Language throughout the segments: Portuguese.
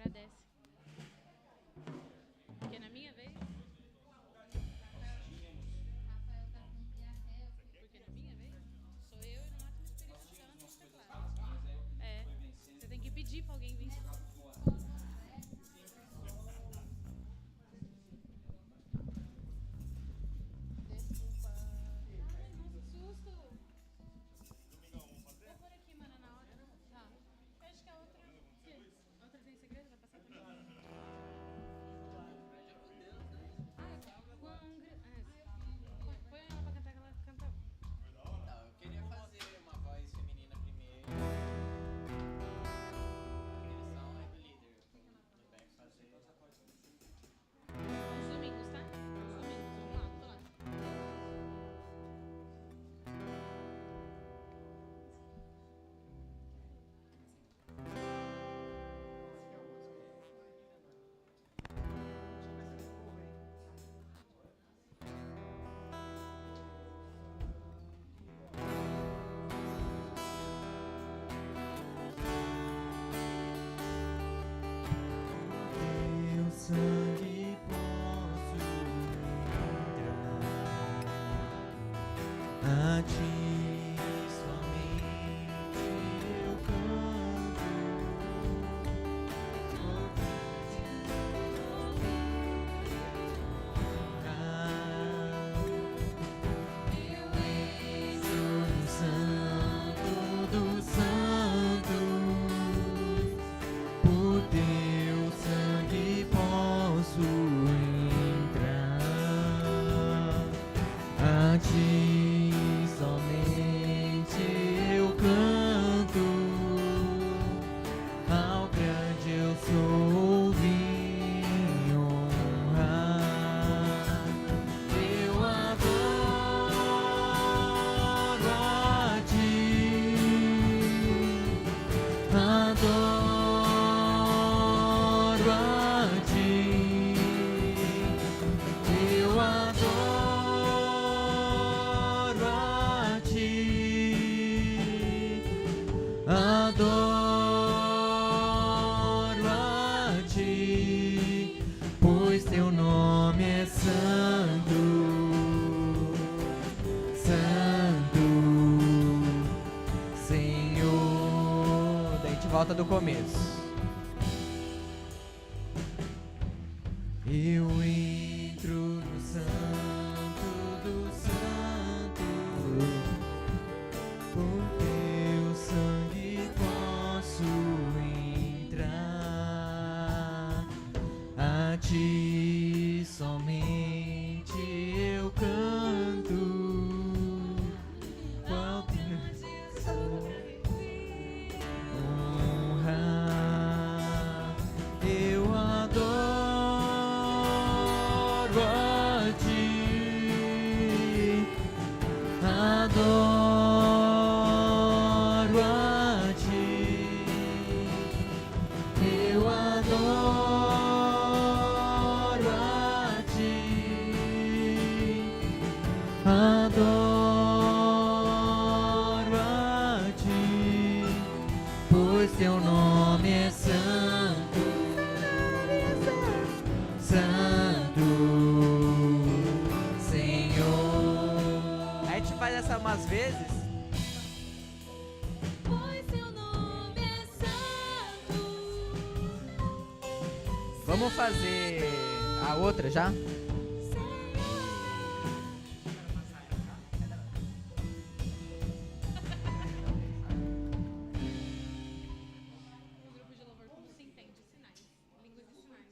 Agradece. Porque na minha vez. Porque na minha vez sou eu e no máximo o Espírito Santo no teclado. É. Você tem que pedir pra alguém vir. Desculpa. Ai, nossa, susto. Vou por aqui, mana, na hora. Tá. Eu acho que a outra. Que? Outra tem segredo? Vai passar também? Quão põe ela pra cantar que ela canta. Não, eu queria fazer uma voz feminina primeiro. Direção é do líder. Tudo bem fazer. Os domingos, tá? Os domingos, vamos lá, tô lá. Teu sangue posso entrar, a ti somente eu canto. Eu entro no Santo dos Santos, por teu sangue posso entrar, a ti somente eu canto, ao grande eu sou vim honrar. Eu adoro a ti, adoro a ti, eu adoro a ti, adoro a ti, pois teu nome é santo, santo, Senhor. Daí a gente volta do começo. Eu entro no Santo dos Santos, por teu sangue posso entrar, a ti somente eu canto, qual honra. Eu adoro a ti, adoro a ti, eu adoro a ti, adoro a ti, pois teu nome é santo, santo, Senhor. Aí a gente faz essa umas vezes. Pois seu nome é santo. Vamos fazer a outra já? O grupo de louvor, como se entende? Sinais. Línguas de sinais.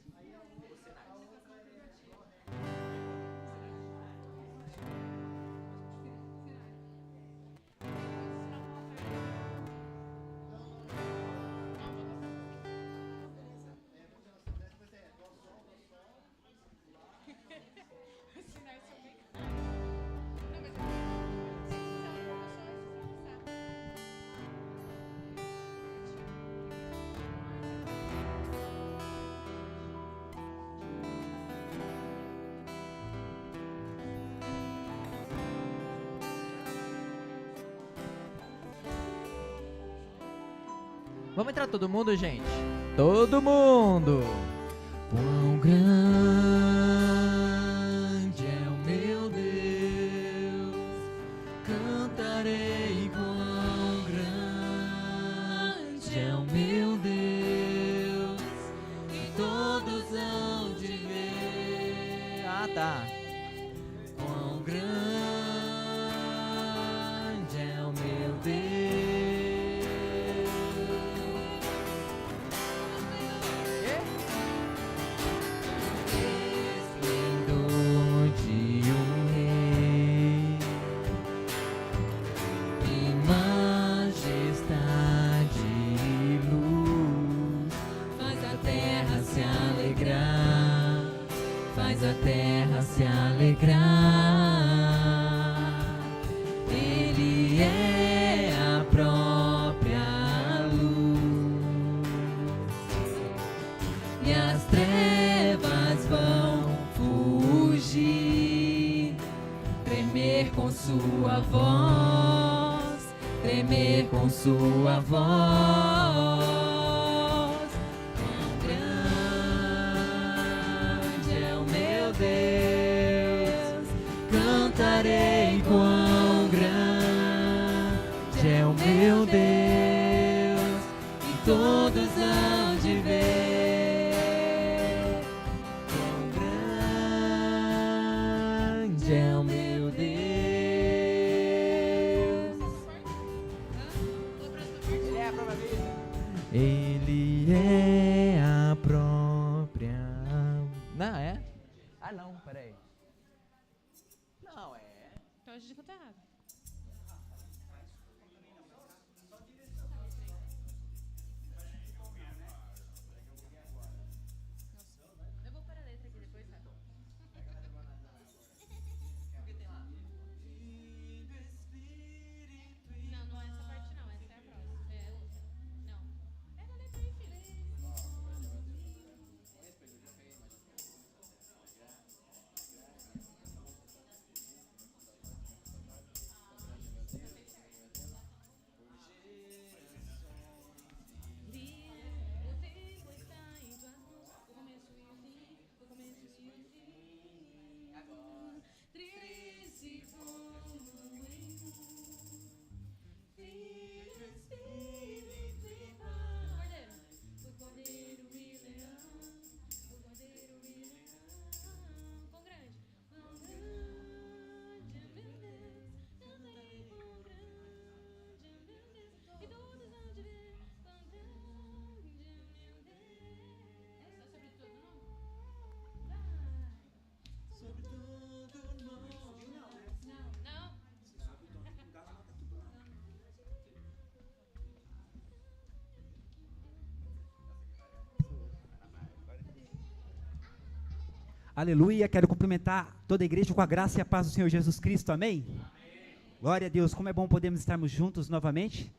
Vamos entrar todo mundo, gente? Todo mundo! Quão grande é o meu Deus, cantarei quão grande é o meu Deus, e todos hão de ver. Ah, tá. Quão grande é o meu Deus. A terra se alegrar, Ele é a própria luz, e as trevas vão fugir, tremer com sua voz, tremer com sua voz. Deus, cantarei quão grande é o meu Deus, e todos hão de ver. Quão grande é o meu Deus. Ele é a própria vida. Ele é a própria. Não, é? Ah, não, peraí. Não, é. Então a gente cantou errado. Eu vou pôr a letra aqui depois, sabe? Não, não é essa parte não, essa é a próxima. É outra. Não. Pega a letra aí, filho. Aleluia, quero cumprimentar toda a igreja com a graça e a paz do Senhor Jesus Cristo, amém? Glória a Deus, como é bom podermos estarmos juntos novamente,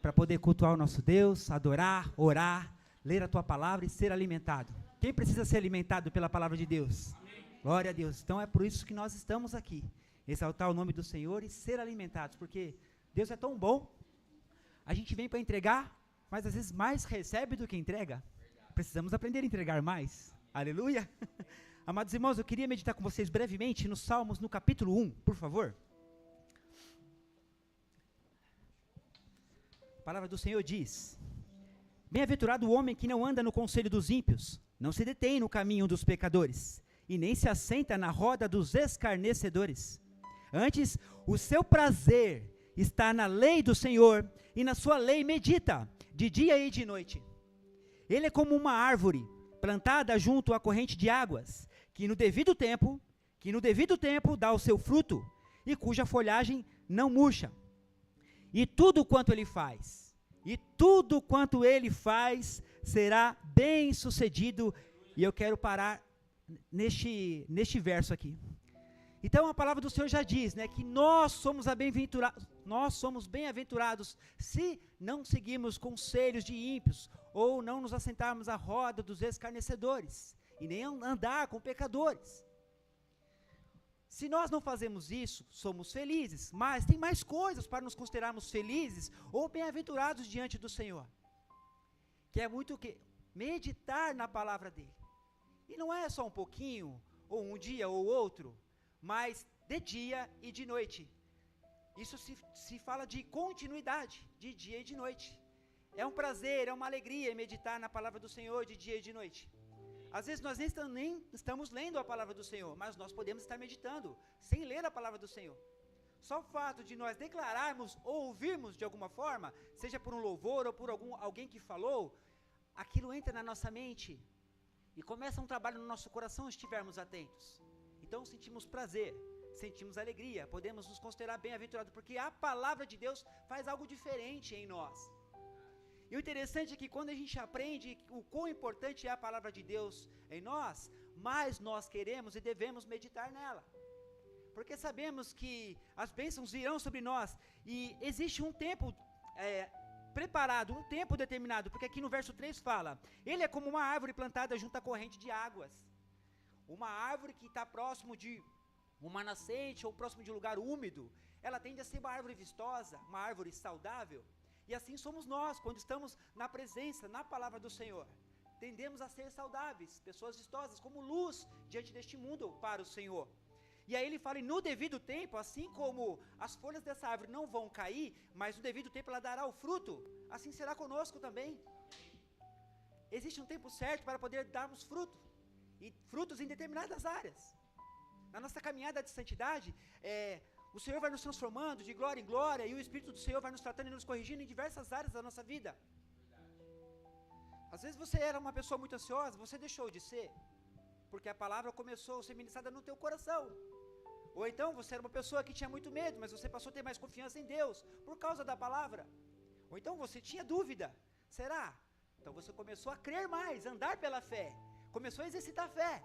para poder cultuar o nosso Deus, adorar, orar, ler a tua palavra e ser alimentado. Quem precisa ser alimentado pela palavra de Deus? Glória a Deus, então é por isso que nós estamos aqui, exaltar o nome do Senhor e ser alimentados, porque Deus é tão bom, a gente vem para entregar, mas às vezes mais recebe do que entrega. Precisamos aprender a entregar mais, aleluia. Amados irmãos, eu queria meditar com vocês brevemente nos Salmos, no capítulo 1, por favor. A palavra do Senhor diz: bem-aventurado o homem que não anda no conselho dos ímpios, não se detém no caminho dos pecadores, e nem se assenta na roda dos escarnecedores. Antes, o seu prazer está na lei do Senhor, e na sua lei medita, de dia e de noite. Ele é como uma árvore, plantada junto à corrente de águas, que no devido tempo dá o seu fruto, e cuja folhagem não murcha. E tudo quanto ele faz, será bem sucedido. E eu quero parar neste verso aqui. Então a palavra do Senhor já diz, né, que nós somos bem-aventurados se não seguirmos conselhos de ímpios, ou não nos assentarmos à roda dos escarnecedores, e nem andar com pecadores. Se nós não fazemos isso, somos felizes, mas tem mais coisas para nos considerarmos felizes ou bem-aventurados diante do Senhor. que é muito o quê? Meditar na palavra dele. E não é só um pouquinho, ou um dia ou outro, mas de dia e de noite. Isso se fala de continuidade, de dia e de noite. É um prazer, é uma alegria meditar na palavra do Senhor de dia e de noite. Às vezes nós nem estamos lendo a palavra do Senhor, mas nós podemos estar meditando, sem ler a palavra do Senhor. Só o fato de nós declararmos ou ouvirmos de alguma forma, seja por um louvor ou por alguém que falou, aquilo entra na nossa mente e começa um trabalho no nosso coração se estivermos atentos. Então sentimos prazer, sentimos alegria, podemos nos considerar bem-aventurados, porque a palavra de Deus faz algo diferente em nós. E o interessante é que quando a gente aprende o quão importante é a palavra de Deus em nós, mais nós queremos e devemos meditar nela. Porque sabemos que as bênçãos virão sobre nós e existe um tempo preparado, um tempo determinado, porque aqui no verso 3 fala, ele é como uma árvore plantada junto à corrente de águas. Uma árvore que está próximo de uma nascente ou próximo de um lugar úmido, ela tende a ser uma árvore vistosa, uma árvore saudável. E assim somos nós, quando estamos na presença, na palavra do Senhor. Tendemos a ser saudáveis, pessoas vistosas, como luz diante deste mundo para o Senhor. E aí ele fala, e no devido tempo, assim como as folhas dessa árvore não vão cair, mas no devido tempo ela dará o fruto, assim será conosco também. Existe um tempo certo para poder darmos fruto, e frutos em determinadas áreas. Na nossa caminhada de santidade, o Senhor vai nos transformando de glória em glória, e o Espírito do Senhor vai nos tratando e nos corrigindo em diversas áreas da nossa vida. Às vezes você era uma pessoa muito ansiosa, você deixou de ser, porque a palavra começou a ser ministrada no teu coração. Ou então você era uma pessoa que tinha muito medo, mas você passou a ter mais confiança em Deus, por causa da palavra. Ou então você tinha dúvida, será? Então você começou a crer mais, andar pela fé, começou a exercitar a fé.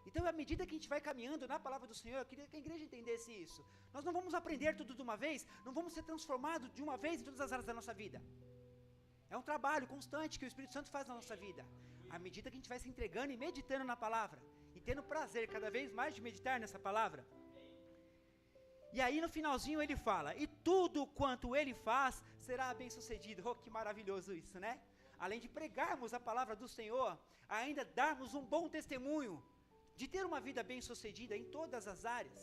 Então, à medida que a gente vai caminhando na palavra do Senhor, eu queria que a igreja entendesse isso. Nós não vamos aprender tudo de uma vez, não vamos ser transformados de uma vez em todas as áreas da nossa vida. É um trabalho constante que o Espírito Santo faz na nossa vida. À medida que a gente vai se entregando e meditando na palavra, e tendo prazer cada vez mais de meditar nessa palavra. E aí no finalzinho ele fala, e tudo quanto ele faz será bem sucedido. Oh, que maravilhoso isso, né? Além de pregarmos a palavra do Senhor, ainda darmos um bom testemunho, de ter uma vida bem sucedida em todas as áreas.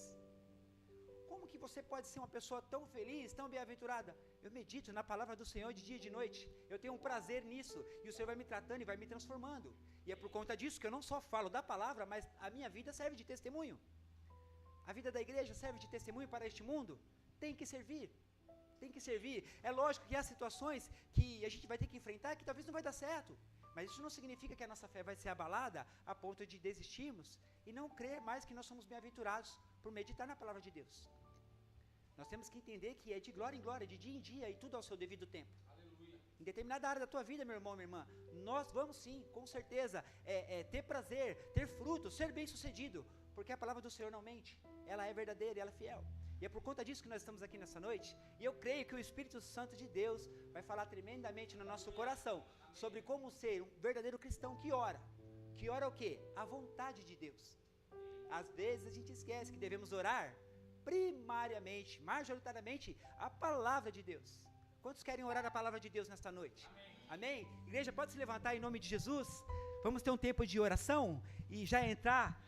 Como que você pode ser uma pessoa tão feliz, tão bem-aventurada? Eu medito na palavra do Senhor de dia e de noite, eu tenho um prazer nisso, e o Senhor vai me tratando e vai me transformando. E é por conta disso que eu não só falo da palavra, mas a minha vida serve de testemunho. A vida da igreja serve de testemunho para este mundo? Tem que servir, tem que servir. É lógico que há situações que a gente vai ter que enfrentar que talvez não vai dar certo, mas isso não significa que a nossa fé vai ser abalada a ponto de desistirmos e não crer mais que nós somos bem-aventurados por meditar na palavra de Deus. Nós temos que entender que é de glória em glória, de dia em dia e tudo ao seu devido tempo. Aleluia. Em determinada área da tua vida, meu irmão, minha irmã, nós vamos sim, com certeza, ter prazer, ter fruto, ser bem-sucedido, porque a palavra do Senhor não mente, ela é verdadeira, ela é fiel. E é por conta disso que nós estamos aqui nessa noite, e eu creio que o Espírito Santo de Deus vai falar tremendamente no nosso coração, sobre como ser um verdadeiro cristão que ora. Que ora o quê? A vontade de Deus. Às vezes a gente esquece que devemos orar primariamente, majoritariamente, a palavra de Deus. Quantos querem orar a palavra de Deus nesta noite? Amém? Igreja, pode se levantar em nome de Jesus? Vamos ter um tempo de oração e já entrar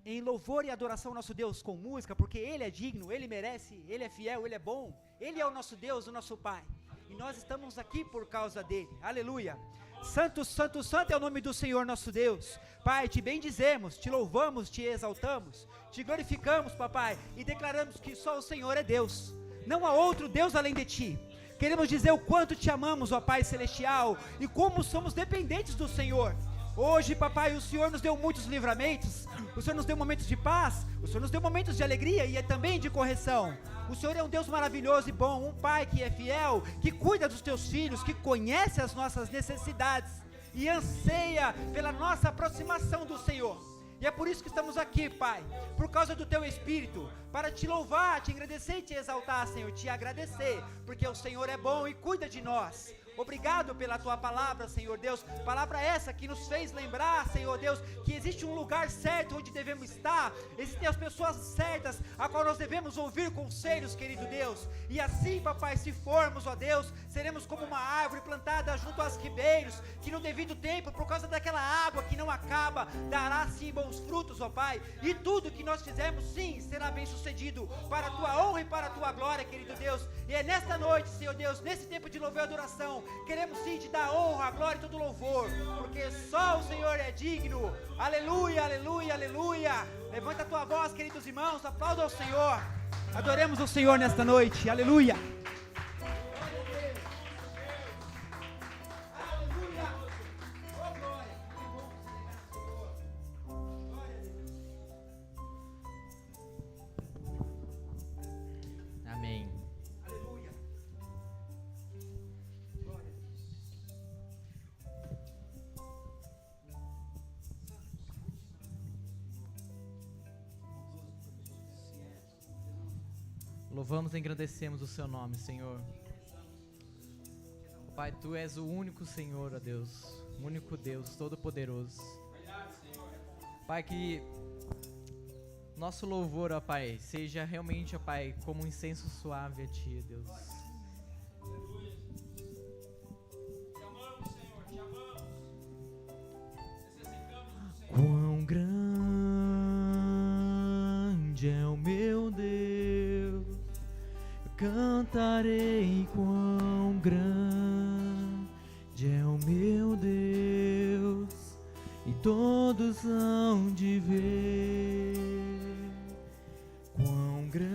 em louvor e adoração ao nosso Deus com música, porque Ele é digno, Ele merece, Ele é fiel, Ele é bom, Ele é o nosso Deus, o nosso Pai, e nós estamos aqui por causa dEle. Aleluia. Santo, santo, santo é o nome do Senhor nosso Deus. Pai, te bendizemos, te louvamos, te exaltamos, te glorificamos, papai, e declaramos que só o Senhor é Deus, não há outro Deus além de ti. Queremos dizer o quanto te amamos, ó Pai Celestial, e como somos dependentes do Senhor. Hoje, papai, o Senhor nos deu muitos livramentos, o Senhor nos deu momentos de paz, o Senhor nos deu momentos de alegria e também de correção. O Senhor é um Deus maravilhoso e bom, um Pai que é fiel, que cuida dos teus filhos, que conhece as nossas necessidades e anseia pela nossa aproximação do Senhor. E é por isso que estamos aqui, Pai, por causa do Teu Espírito, para Te louvar, Te agradecer e Te exaltar, Senhor, Te agradecer, porque o Senhor é bom e cuida de nós. Obrigado pela tua palavra, Senhor Deus. Palavra essa que nos fez lembrar, Senhor Deus, que existe um lugar certo onde devemos estar. Existem as pessoas certas a qual nós devemos ouvir conselhos, querido Deus. E assim, papai, se formos, ó Deus, seremos como uma árvore plantada junto aos ribeiros, que no devido tempo, por causa daquela água que não acaba, dará sim bons frutos, ó Pai. E tudo que nós fizermos, sim, será bem sucedido, para a tua honra e para a tua glória, querido Deus. E é nesta noite, Senhor Deus, nesse tempo de louvor e adoração, queremos sim te dar honra, glória e todo louvor, porque só o Senhor é digno. Aleluia, aleluia, aleluia. Levanta a tua voz, queridos irmãos, aplauda ao Senhor. Adoremos o Senhor nesta noite, aleluia. Amém. Aleluia. Louvamos e engrandecemos o seu nome, Senhor. Pai, tu és o único Senhor, ó Deus, o único Deus Todo-Poderoso. Pai, que nosso louvor, ó Pai, seja realmente, ó Pai, como um incenso suave a Ti, ó Deus. Quão grande é o meu Deus, eu cantarei. Quão grande é o meu Deus, e todos hão de ver. Quão grande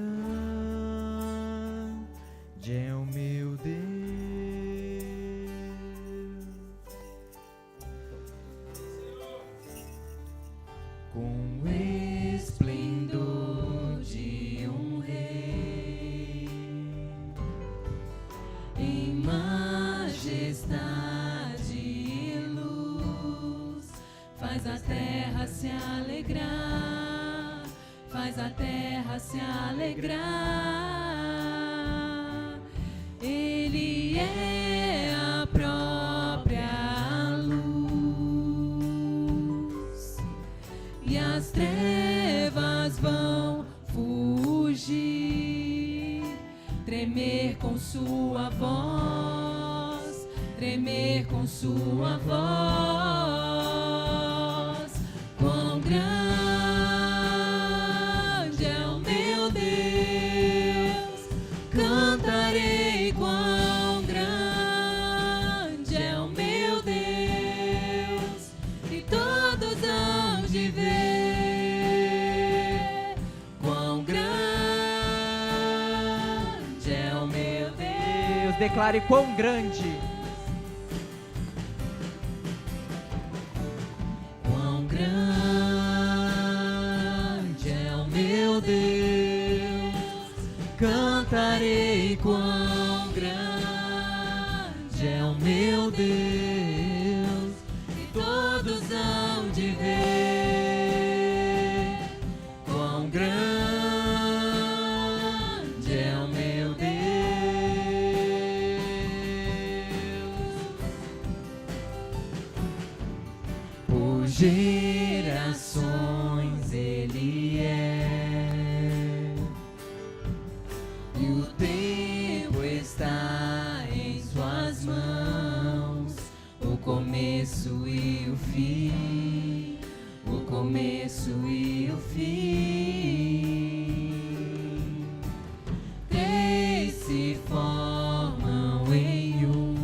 é o meu Deus. Com o esplendor de um rei, em majestade e luz, faz a terra se alegrar, faz a terra se alegrar. Ele é a própria luz, e as trevas vão fugir, tremer com sua voz, tremer com sua voz. Quão grande é o meu Deus, cantarei. Quão grande é o meu Deus, e todos hão de ver. Quão grande é o meu Deus. Declare quão grande. Quão grande é o meu Deus, cantarei. Quão grande é o meu Deus, e todos hão de ver. Quão grande é o meu Deus. Por gerações Ele é, e o tempo está em suas mãos, o começo e o fim, o começo e o fim. Três se formam em um: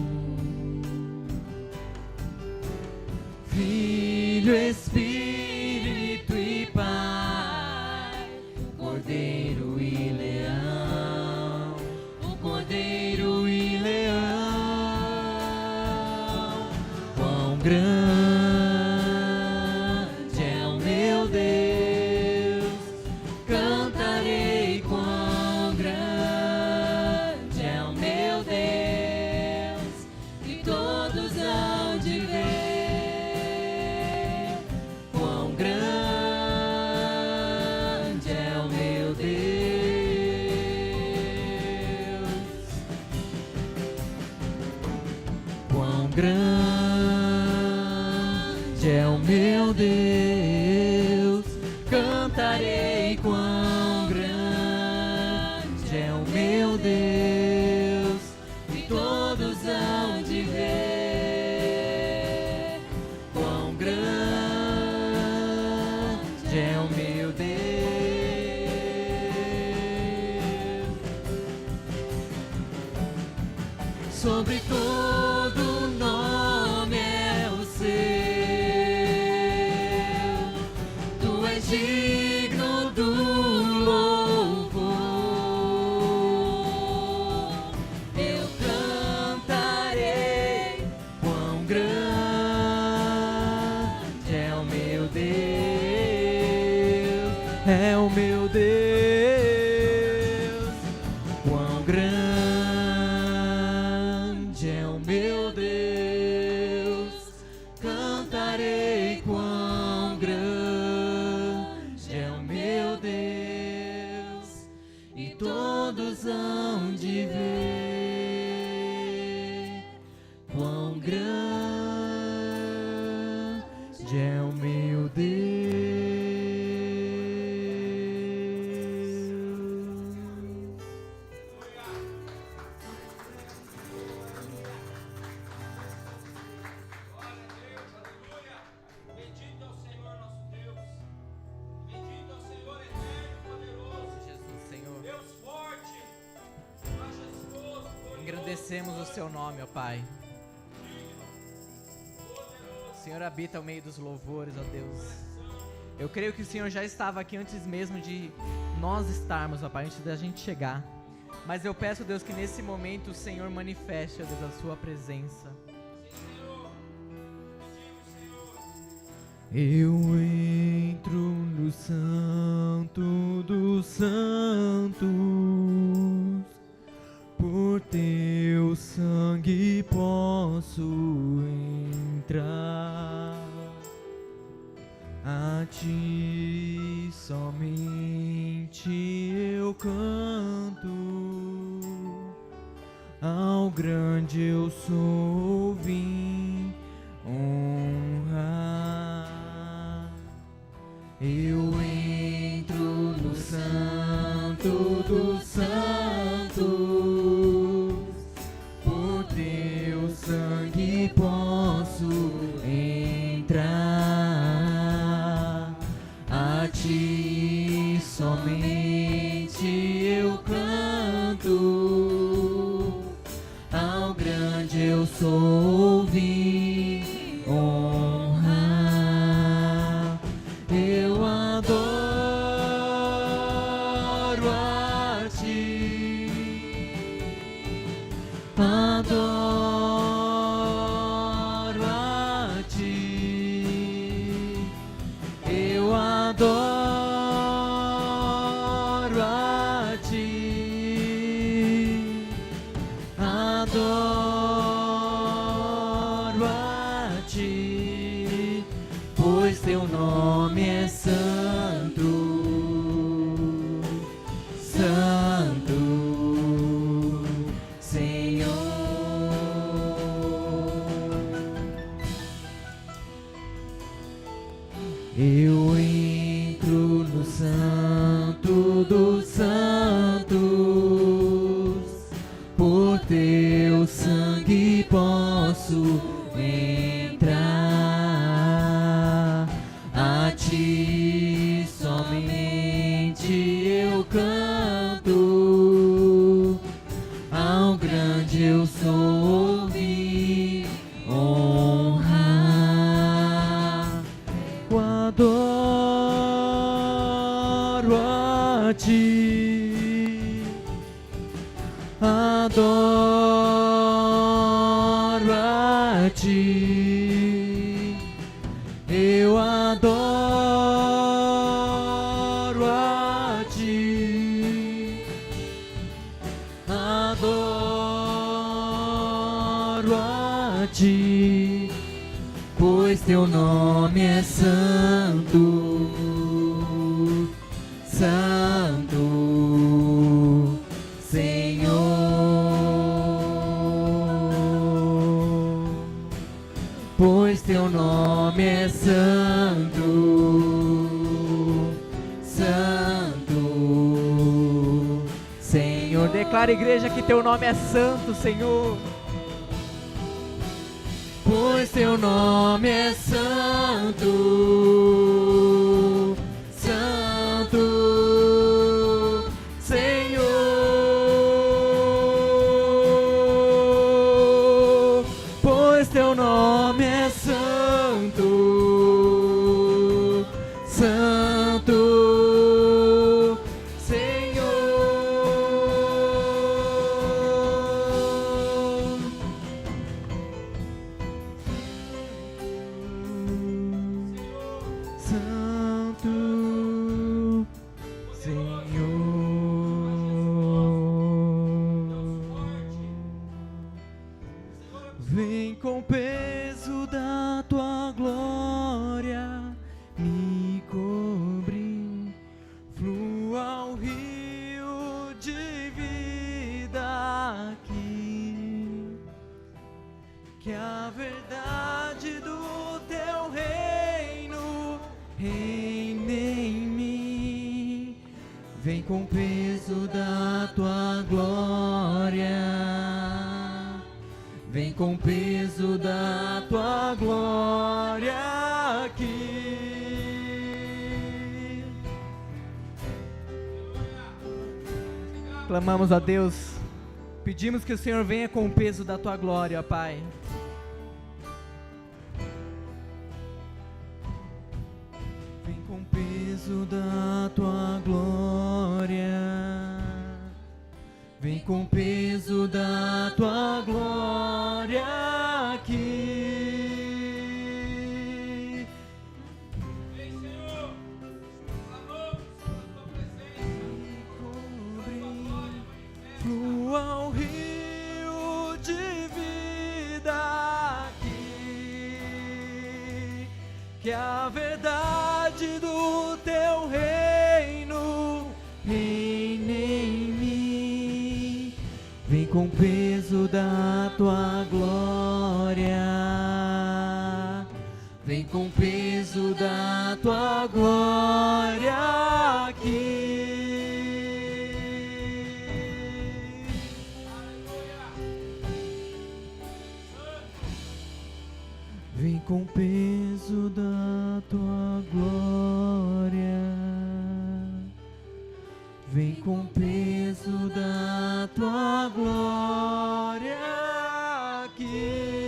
Filho, Espírito e Pai, o Cordeiro e Leão, o Cordeiro e Leão. Quão grande é o meu Deus, cantarei. Quão grande é o meu Deus, e todos hão de ver. Quão grande é o meu Deus. grande é o meu Deus, cantarei quão grande é o meu Deus, e todos hão de ver quão grande é o meu Deus. Sobre todo nome é o seu, tu és digno do louvor. Eu cantarei quão grande é o meu Deus, é o meu Deus, quão grande é o meu Deus, cantarei quão grande é o meu Deus, e todos hão de ver quão grande é o meu Deus. Bendito é o Senhor nosso Deus. Bendito é o Senhor eterno e poderoso. Jesus, Senhor, Deus forte, majestoso, glorioso, engrandecemos o seu nome, ó Pai. O Senhor habita ao meio dos louvores, ó Deus. Eu creio que o Senhor já estava aqui antes mesmo de nós estarmos, ó Pai, antes da gente chegar. Mas eu peço, Deus, que nesse momento o Senhor manifeste, ó Deus, a sua presença. Eu entro no Santo dos Santos, por teu sangue posso entrar. A ti somente eu canto, ao grande eu sou vim honrar. Eu entro no Santo dos Santos, por teu sangue posso entrar. A ti somente eu canto, ao grande eu sou vim honrar. Eu adoro a ti, adoro a ti, eu adoro a ti, adoro a ti, pois teu nome é santo, santo, Senhor. Eu entro no Santo dos Santos, por teu sangue posso entrar. A ti somente eu canto, ao grande eu sou vim honrar. Eu adoro a ti, adoro a ti, eu adoro a ti, adoro a ti, pois teu nome é santo, santo, Senhor. nome é santo, santo. Senhor, declara, igreja, que teu nome é santo, Senhor. Pois teu nome é santo, santo, Senhor. Pois teu nome é santo, santo, Senhor. Santo Senhor, vem com o peso da tua glória me cobrir, flua o rio de vida aqui, que a verdade do teu reino reine em mim. Vem com o peso da tua glória, vem com o peso da tua glória aqui. Clamamos a Deus, pedimos que o Senhor venha com o peso da tua glória, Pai. Vem com o peso da tua glória, vem com o peso da tua glória aqui. Vem, Senhor, clamamos pela tua presença, Cobrir, flua o rio de vida aqui, que a verdade do teu reino reine em mim. Vem com o peso da tua glória, vem com o peso da tua glória aqui. Vem com o peso da tua glória, vem com o peso da tua glória aqui.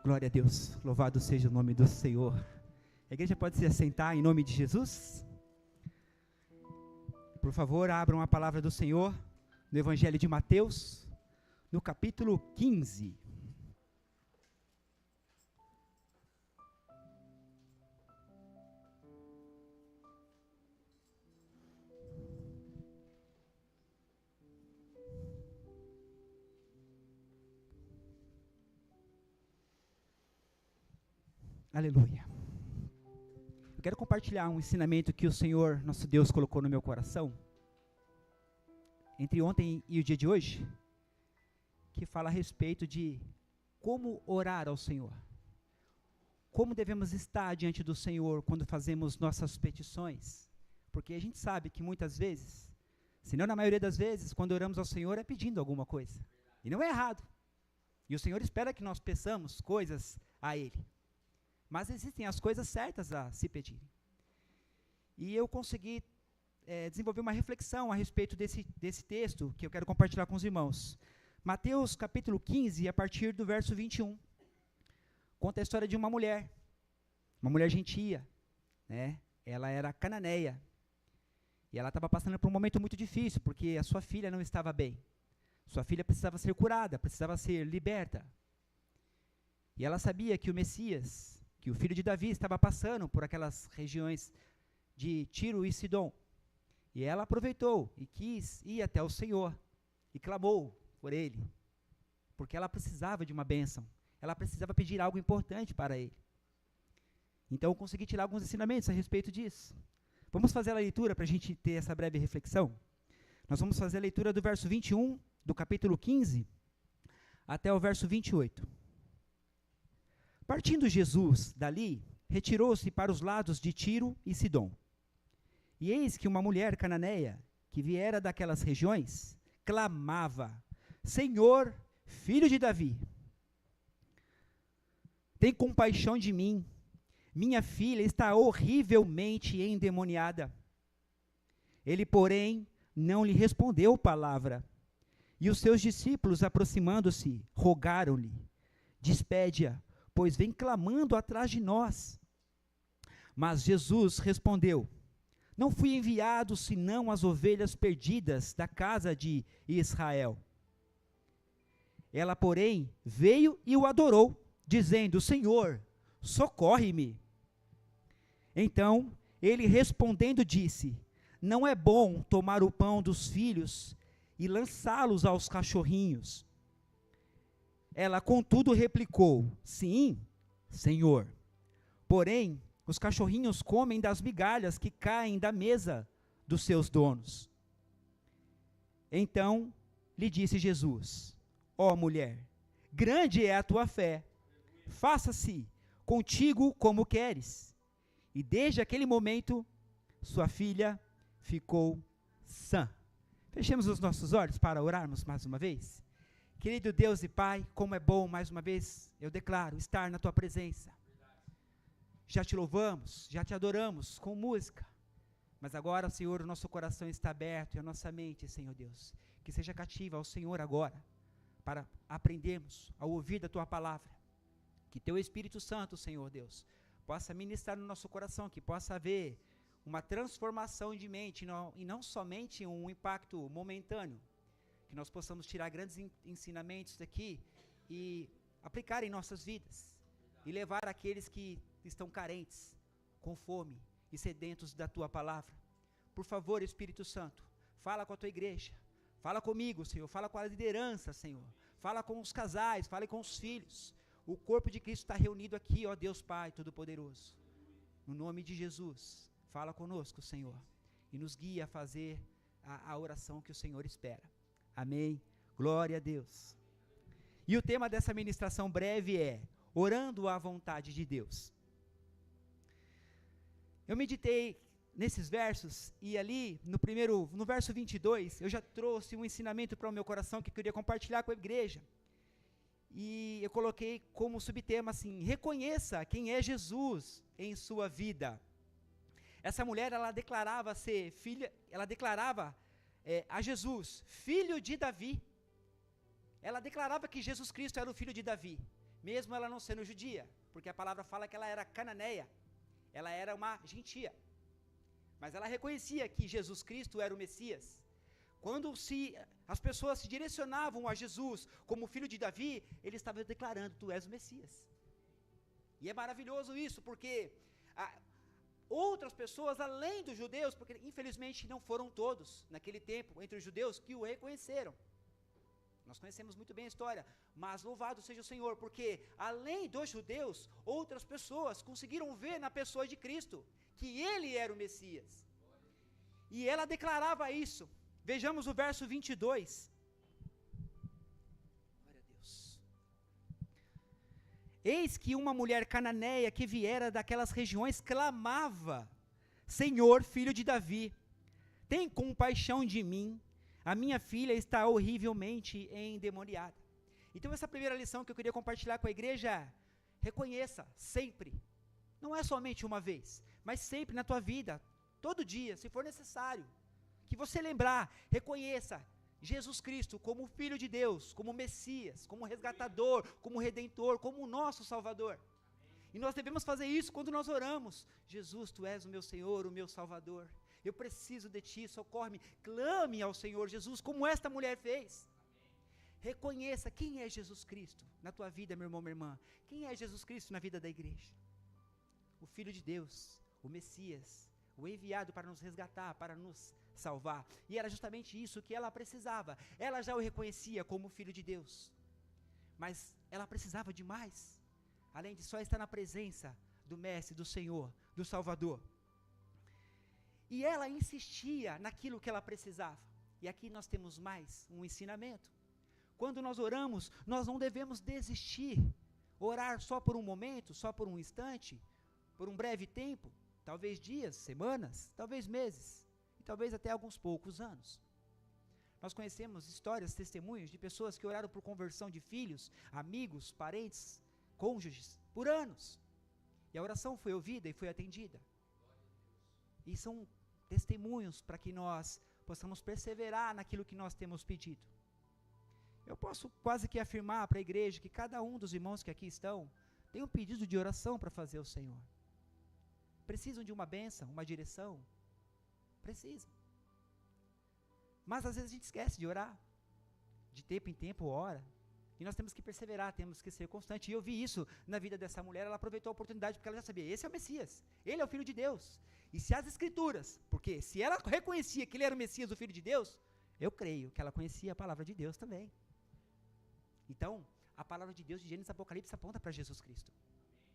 Glória a Deus, louvado seja o nome do Senhor. A igreja pode se assentar em nome de Jesus? Por favor, abram a palavra do Senhor no Evangelho de Mateus, no capítulo 15. Aleluia. Eu quero compartilhar um ensinamento que o Senhor, nosso Deus, colocou no meu coração, entre ontem e o dia de hoje, que fala a respeito de como orar ao Senhor. Como devemos estar diante do Senhor quando fazemos nossas petições. Porque a gente sabe que muitas vezes, se não na maioria das vezes, quando oramos ao Senhor é pedindo alguma coisa. E não é errado. E o Senhor espera que nós peçamos coisas a Ele. Mas existem as coisas certas a se pedir. E eu consegui desenvolver uma reflexão a respeito desse texto que eu quero compartilhar com os irmãos. Mateus capítulo 15, a partir do verso 21. Conta a história de uma mulher gentia, né? Ela era cananeia. E ela estava passando por um momento muito difícil, porque a sua filha não estava bem. Sua filha precisava ser curada, precisava ser liberta. E ela sabia que o Messias, que o filho de Davi, estava passando por aquelas regiões de Tiro e Sidom. E ela aproveitou e quis ir até o Senhor e clamou por ele, porque ela precisava de uma bênção, ela precisava pedir algo importante para ele. Então eu consegui tirar alguns ensinamentos a respeito disso. Vamos fazer a leitura para a gente ter essa breve reflexão? Nós vamos fazer a leitura do verso 21, do capítulo 15, até o verso 28. Partindo Jesus dali, retirou-se para os lados de Tiro e Sidom. E eis que uma mulher cananeia, que viera daquelas regiões, clamava: Senhor, filho de Davi, tem compaixão de mim. Minha filha está horrivelmente endemoniada. Ele, porém, não lhe respondeu palavra. E os seus discípulos, aproximando-se, rogaram-lhe: despede-a, pois vem clamando atrás de nós. Mas Jesus respondeu: não fui enviado senão as ovelhas perdidas da casa de Israel. Ela, porém, veio e o adorou, dizendo: Senhor, socorre-me. Então, ele respondendo disse: não é bom tomar o pão dos filhos e lançá-los aos cachorrinhos. Ela, contudo, replicou: sim, Senhor. Porém, os cachorrinhos comem das migalhas que caem da mesa dos seus donos. Então lhe disse Jesus: ó mulher, grande é a tua fé, faça-se contigo como queres. E desde aquele momento, sua filha ficou sã. Fechemos os nossos olhos para orarmos mais uma vez. Querido Deus e Pai, como é bom, mais uma vez, eu declaro, estar na tua presença. Já te louvamos, já te adoramos com música, mas agora, Senhor, o nosso coração está aberto e a nossa mente, Senhor Deus, que seja cativa ao Senhor agora, para aprendermos ao ouvir da tua palavra. Que teu Espírito Santo, Senhor Deus, possa ministrar no nosso coração, que possa haver uma transformação de mente e não somente um impacto momentâneo, que nós possamos tirar grandes ensinamentos daqui e aplicar em nossas vidas e levar aqueles que estão carentes, com fome e sedentos da tua palavra. Por favor, Espírito Santo, fala com a tua igreja, fala comigo, Senhor, fala com a liderança, Senhor, fala com os casais, fale com os filhos. O corpo de Cristo está reunido aqui, ó Deus Pai Todo-Poderoso. No nome de Jesus, fala conosco, Senhor, e nos guia a fazer a oração que o Senhor espera. Amém. Glória a Deus. E o tema dessa ministração breve é: orando à vontade de Deus. Eu meditei nesses versos e ali no verso 22, eu já trouxe um ensinamento para o meu coração que eu queria compartilhar com a igreja. E eu coloquei como subtema assim: reconheça quem é Jesus em sua vida. Essa mulher, ela declarava ser filha, ela declarava a Jesus, filho de Davi. Ela declarava que Jesus Cristo era o filho de Davi, mesmo ela não sendo judia, porque a palavra fala que ela era cananeia, ela era uma gentia, mas ela reconhecia que Jesus Cristo era o Messias. Quando as pessoas se direcionavam a Jesus como filho de Davi, ele estava declarando: tu és o Messias. E é maravilhoso isso, porque outras pessoas, além dos judeus, porque infelizmente não foram todos, naquele tempo, entre os judeus, que o reconheceram. Nós conhecemos muito bem a história, mas louvado seja o Senhor, porque além dos judeus, outras pessoas conseguiram ver na pessoa de Cristo, que ele era o Messias. E ela declarava isso. Vejamos o verso 22. Glória a Deus. Eis que uma mulher cananeia que viera daquelas regiões clamava: Senhor, filho de Davi, tem compaixão de mim, a minha filha está horrivelmente endemoniada. Então essa primeira lição que eu queria compartilhar com a igreja é: reconheça sempre, não é somente uma vez, mas sempre na tua vida, todo dia, se for necessário, que você lembrar, reconheça Jesus Cristo como Filho de Deus, como Messias, como resgatador, como Redentor, como o nosso Salvador. E nós devemos fazer isso quando nós oramos: Jesus, tu és o meu Senhor, o meu Salvador, eu preciso de ti, socorre-me. Clame ao Senhor Jesus, como esta mulher fez. Reconheça quem é Jesus Cristo na tua vida, meu irmão, minha irmã. Quem é Jesus Cristo na vida da igreja? O Filho de Deus, o Messias, o enviado para nos resgatar, para nos salvar. E era justamente isso que ela precisava. Ela já o reconhecia como Filho de Deus, mas ela precisava de mais. Além de só estar na presença do Mestre, do Senhor, do Salvador. E ela insistia naquilo que ela precisava. E aqui nós temos mais um ensinamento. Quando nós oramos, nós não devemos desistir. Orar só por um momento, só por um instante, por um breve tempo, talvez dias, semanas, talvez meses, e talvez até alguns poucos anos. Nós conhecemos histórias, testemunhos de pessoas que oraram por conversão de filhos, amigos, parentes, cônjuges, por anos. E a oração foi ouvida e foi atendida. E são testemunhos para que nós possamos perseverar naquilo que nós temos pedido. Eu posso quase que afirmar para a igreja que cada um dos irmãos que aqui estão tem um pedido de oração para fazer ao Senhor. Precisam de uma bênção, uma direção? Precisam. Mas às vezes a gente esquece de orar. De tempo em tempo ora. E nós temos que perseverar, temos que ser constantes. E eu vi isso na vida dessa mulher, ela aproveitou a oportunidade porque ela já sabia, esse é o Messias, ele é o Filho de Deus. E se as Escrituras, porque se ela reconhecia que ele era o Messias, o Filho de Deus, eu creio que ela conhecia a palavra de Deus também. Então, a palavra de Deus de Gênesis e Apocalipse aponta para Jesus Cristo.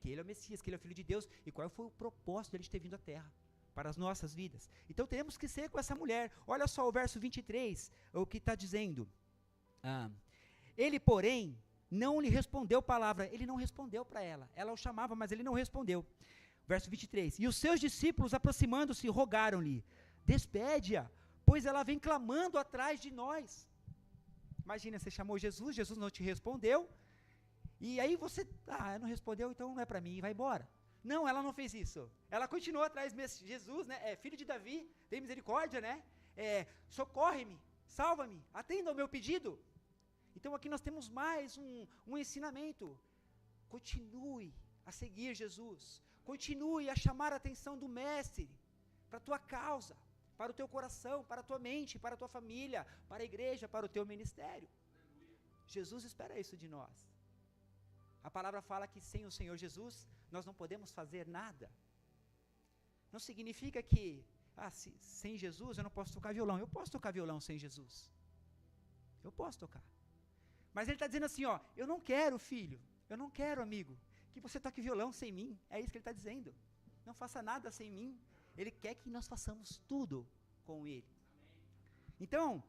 Que ele é o Messias, que ele é o Filho de Deus, e qual foi o propósito dele de ter vindo à Terra, para as nossas vidas. Então temos que ser com essa mulher. Olha só o verso 23, o que está dizendo. Ele, porém, não lhe respondeu palavra. Ele não respondeu para ela. Ela o chamava, mas ele não respondeu. Verso 23. E os seus discípulos, aproximando-se, rogaram-lhe: despede-a, pois ela vem clamando atrás de nós. Imagina, você chamou Jesus, Jesus não te respondeu. E aí você, não respondeu, então não é para mim, vai embora. Não, ela não fez isso. Ela continuou atrás de Jesus, né? Filho de Davi, tem misericórdia, né? Socorre-me, salva-me, atenda ao meu pedido. Então aqui nós temos mais um ensinamento. Continue a seguir Jesus. Continue a chamar a atenção do Mestre para a tua causa, para o teu coração, para a tua mente, para a tua família, para a igreja, para o teu ministério. Jesus espera isso de nós. A palavra fala que sem o Senhor Jesus, nós não podemos fazer nada. Não significa que, sem Jesus eu não posso tocar violão. Eu posso tocar violão sem Jesus. Eu posso tocar. Mas ele está dizendo assim, eu não quero, filho, eu não quero, amigo, que você toque violão sem mim. É isso que ele está dizendo. Não faça nada sem mim. Ele quer que nós façamos tudo com ele. Então,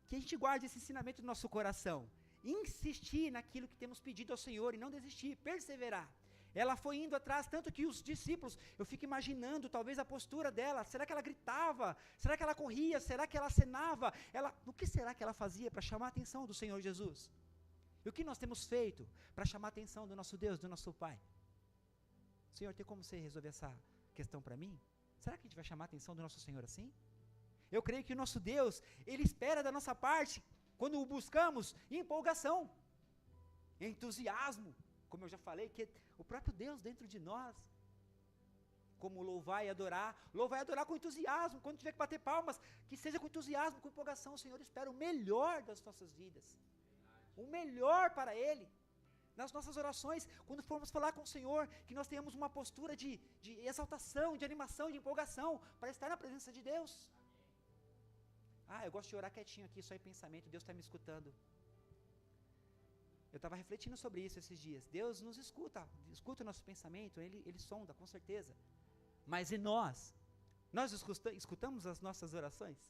que a gente guarde esse ensinamento no nosso coração. Insistir naquilo que temos pedido ao Senhor e não desistir, perseverar. Ela foi indo atrás, tanto que os discípulos, eu fico imaginando talvez a postura dela, será que ela gritava? Será que ela corria? Será que ela acenava? O que será que ela fazia para chamar a atenção do Senhor Jesus? E o que nós temos feito para chamar a atenção do nosso Deus, do nosso Pai? Senhor, tem como você resolver essa questão para mim? Será que a gente vai chamar a atenção do nosso Senhor assim? Eu creio que o nosso Deus, Ele espera da nossa parte, quando o buscamos, em empolgação, em entusiasmo, como eu já falei, que o próprio Deus dentro de nós, como louvar e adorar com entusiasmo, quando tiver que bater palmas, que seja com entusiasmo, com empolgação. O Senhor espera o melhor das nossas vidas, o melhor para Ele, nas nossas orações, quando formos falar com o Senhor, que nós tenhamos uma postura de exaltação, de animação, de empolgação, para estar na presença de Deus. Eu gosto de orar quietinho aqui, só em pensamento, Deus está me escutando. Eu estava refletindo sobre isso esses dias. Deus nos escuta o nosso pensamento, Ele sonda, com certeza. Mas e nós escutamos as nossas orações?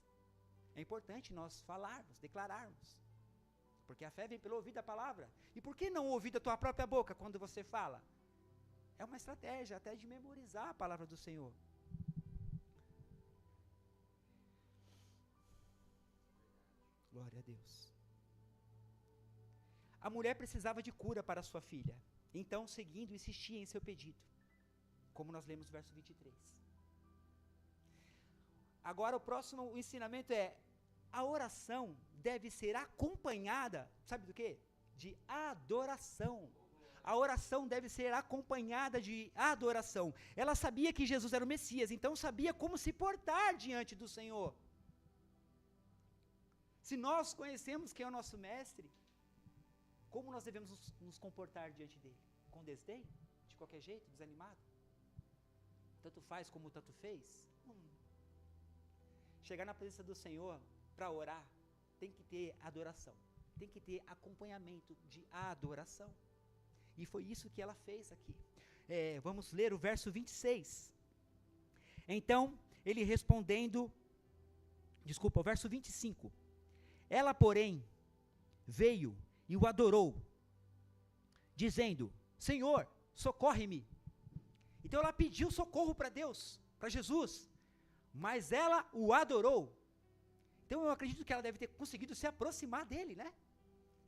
É importante nós falarmos, declararmos. Porque a fé vem pelo ouvir da palavra. E por que não ouvir da tua própria boca quando você fala? É uma estratégia até de memorizar a palavra do Senhor. Glória a Deus. A mulher precisava de cura para sua filha. Então, seguindo, insistia em seu pedido. Como nós lemos no verso 23. Agora, o próximo ensinamento é: a oração deve ser acompanhada, sabe do quê? De adoração. A oração deve ser acompanhada de adoração. Ela sabia que Jesus era o Messias, então sabia como se portar diante do Senhor. Se nós conhecemos quem é o nosso mestre, como nós devemos nos comportar diante dele? Com desdém? De qualquer jeito? Desanimado? Tanto faz como tanto fez? Chegar na presença do Senhor para orar, tem que ter adoração. Tem que ter acompanhamento de adoração. E foi isso que ela fez aqui. vamos ler o verso 26. Então, ele respondendo, o verso 25. Ela, porém, veio e o adorou, dizendo: Senhor, socorre-me. Então ela pediu socorro para Deus, para Jesus, mas ela o adorou. Então eu acredito que ela deve ter conseguido se aproximar dele, né?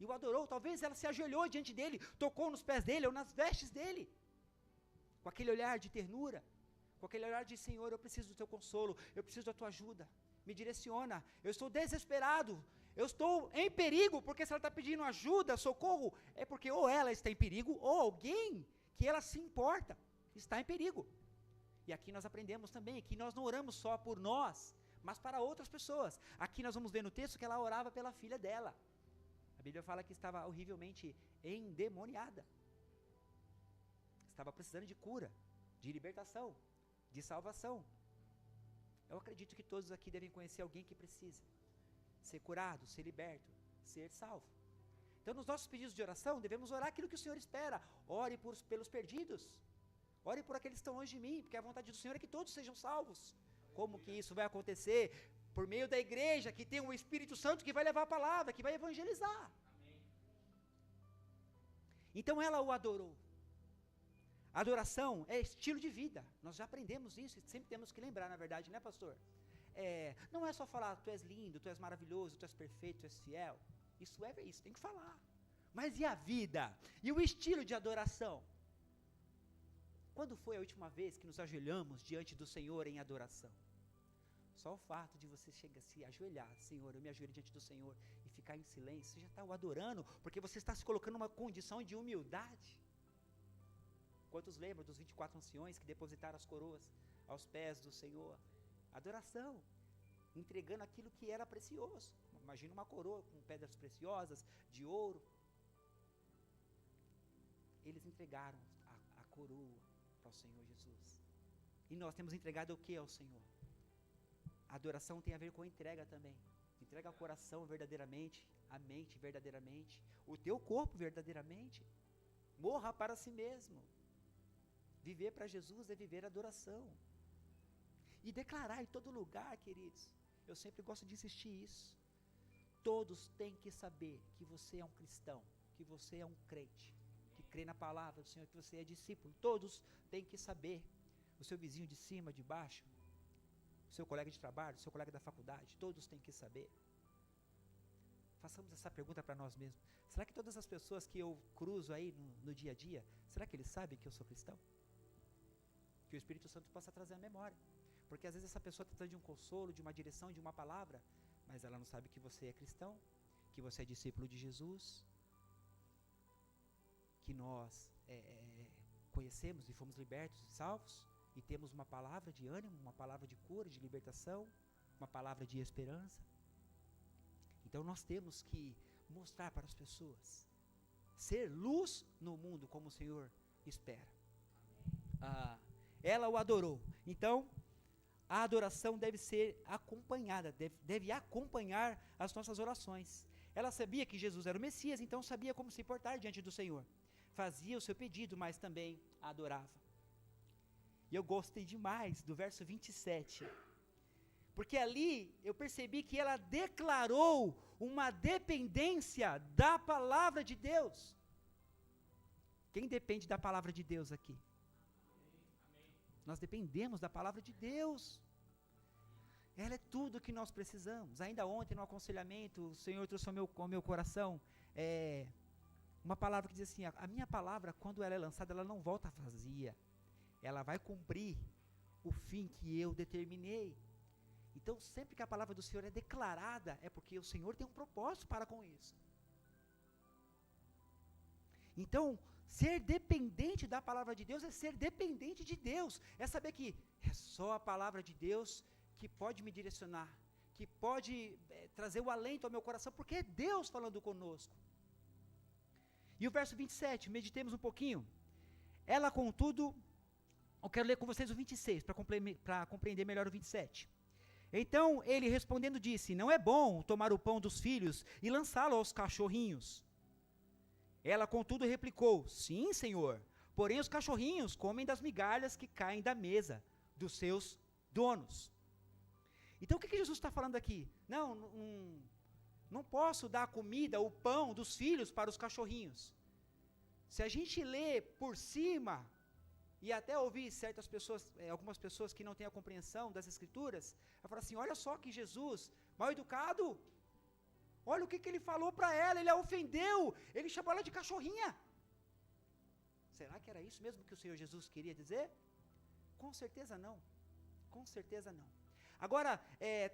E o adorou. Talvez ela se ajoelhou diante dele, tocou nos pés dele ou nas vestes dele, com aquele olhar de ternura, com aquele olhar de: Senhor, eu preciso do teu consolo, eu preciso da tua ajuda, me direciona, eu estou desesperado, eu estou em perigo. Porque se ela está pedindo ajuda, socorro, é porque ou ela está em perigo, ou alguém que ela se importa está em perigo. E aqui nós aprendemos também que nós não oramos só por nós, mas para outras pessoas. Aqui nós vamos ver no texto que ela orava pela filha dela. A Bíblia fala que estava horrivelmente endemoniada, estava precisando de cura, de libertação, de salvação. Eu acredito que todos aqui devem conhecer alguém que precisa ser curado, ser liberto, ser salvo. Então, nos nossos pedidos de oração, devemos orar aquilo que o Senhor espera. Ore pelos perdidos, ore por aqueles que estão longe de mim, porque a vontade do Senhor é que todos sejam salvos. Como que isso vai acontecer? Por meio da igreja, que tem o Espírito Santo que vai levar a palavra, que vai evangelizar. Amém. Então ela o adorou. Adoração é estilo de vida. Nós já aprendemos isso e sempre temos que lembrar, na verdade, né, pastor? Não é só falar: tu és lindo, tu és maravilhoso, tu és perfeito, tu és fiel. Isso tem que falar. Mas e a vida? E o estilo de adoração? Quando foi a última vez que nos ajoelhamos diante do Senhor em adoração? Só o fato de você se ajoelhar: Senhor, eu me ajoelho diante do Senhor, e ficar em silêncio, você já está o adorando, porque você está se colocando numa condição de humildade. Quantos lembram dos 24 anciões que depositaram as coroas aos pés do Senhor? Adoração, entregando aquilo que era precioso. Imagina uma coroa com pedras preciosas, de ouro. Eles entregaram a coroa para o Senhor Jesus. E nós temos entregado o que ao Senhor? A adoração tem a ver com entrega também. Entrega o coração verdadeiramente, a mente verdadeiramente, o teu corpo verdadeiramente. Morra para si mesmo. Viver para Jesus é viver adoração. E declarar em todo lugar, queridos. Eu sempre gosto de insistir isso. Todos têm que saber que você é um cristão, que você é um crente, que crê na palavra do Senhor, que você é discípulo. Todos têm que saber. O seu vizinho de cima, de baixo, o seu colega de trabalho, o seu colega da faculdade, todos têm que saber. Façamos essa pergunta para nós mesmos. Será que todas as pessoas que eu cruzo aí no dia a dia, será que eles sabem que eu sou cristão? Que o Espírito Santo possa trazer a memória. Porque às vezes essa pessoa está precisando de um consolo, de uma direção, de uma palavra, mas ela não sabe que você é cristão, que você é discípulo de Jesus, que nós conhecemos e fomos libertos e salvos, e temos uma palavra de ânimo, uma palavra de cura, de libertação, uma palavra de esperança. Então nós temos que mostrar para as pessoas, ser luz no mundo como o Senhor espera. Ela o adorou. Então, a adoração deve ser acompanhada, deve acompanhar as nossas orações. Ela sabia que Jesus era o Messias, então sabia como se portar diante do Senhor. Fazia o seu pedido, mas também a adorava. E eu gostei demais do verso 27, porque ali eu percebi que ela declarou uma dependência da palavra de Deus. Quem depende da palavra de Deus aqui? Nós dependemos da palavra de Deus. Ela é tudo o que nós precisamos. Ainda ontem no aconselhamento, o Senhor trouxe ao meu coração uma palavra que diz assim: a minha palavra, quando ela é lançada, ela não volta vazia. Ela vai cumprir o fim que eu determinei. Então, sempre que a palavra do Senhor é declarada, é porque o Senhor tem um propósito para com isso. Então, ser dependente da palavra de Deus é ser dependente de Deus. É saber que é só a palavra de Deus que pode me direcionar, que pode trazer o alento ao meu coração, porque é Deus falando conosco. E o verso 27, meditemos um pouquinho. Ela, contudo, eu quero ler com vocês o 26, para compreender melhor o 27. Então, ele respondendo disse: não é bom tomar o pão dos filhos e lançá-lo aos cachorrinhos. Ela, contudo, replicou: sim, Senhor, porém os cachorrinhos comem das migalhas que caem da mesa dos seus donos. Então o que Jesus está falando aqui? Não posso dar a comida, o pão dos filhos para os cachorrinhos. Se a gente lê por cima, e até ouvir certas pessoas, algumas pessoas que não têm a compreensão das Escrituras, vai falar assim, olha só que Jesus, mal educado, olha o que ele falou para ela, ele a ofendeu, ele chamou ela de cachorrinha. Será que era isso mesmo que o Senhor Jesus queria dizer? Com certeza não, com certeza não. Agora,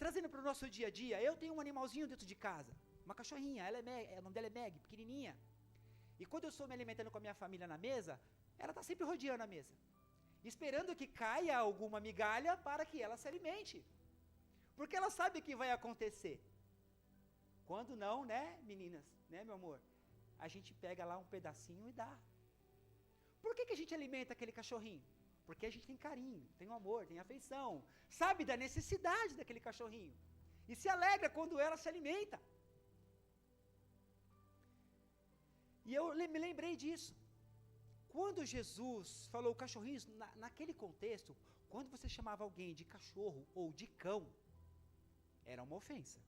trazendo para o nosso dia a dia, eu tenho um animalzinho dentro de casa, uma cachorrinha, o nome dela é Meg, pequenininha. E quando eu estou me alimentando com a minha família na mesa, ela está sempre rodeando a mesa, esperando que caia alguma migalha para que ela se alimente. Porque ela sabe o que vai acontecer. Quando não, né, meninas, né, meu amor? A gente pega lá um pedacinho e dá. Por que a gente alimenta aquele cachorrinho? Porque a gente tem carinho, tem amor, tem afeição, sabe da necessidade daquele cachorrinho. E se alegra quando ela se alimenta. E eu me lembrei disso. Quando Jesus falou cachorrinhos, naquele contexto, quando você chamava alguém de cachorro ou de cão, era uma ofensa.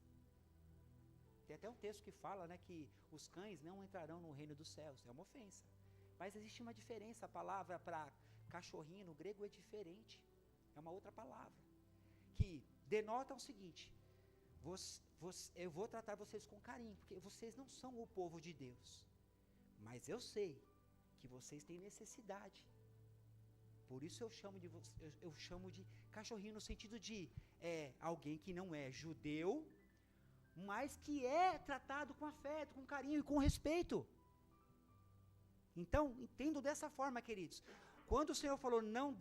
Tem até um texto que fala, né, que os cães não entrarão no reino dos céus, é uma ofensa. Mas existe uma diferença, a palavra para cachorrinho no grego é diferente, é uma outra palavra, que denota o seguinte, eu vou tratar vocês com carinho, porque vocês não são o povo de Deus, mas eu sei que vocês têm necessidade, por isso eu chamo de cachorrinho no sentido de alguém que não é judeu, mas que é tratado com afeto, com carinho e com respeito. Então, entendo dessa forma, queridos. Quando o Senhor falou não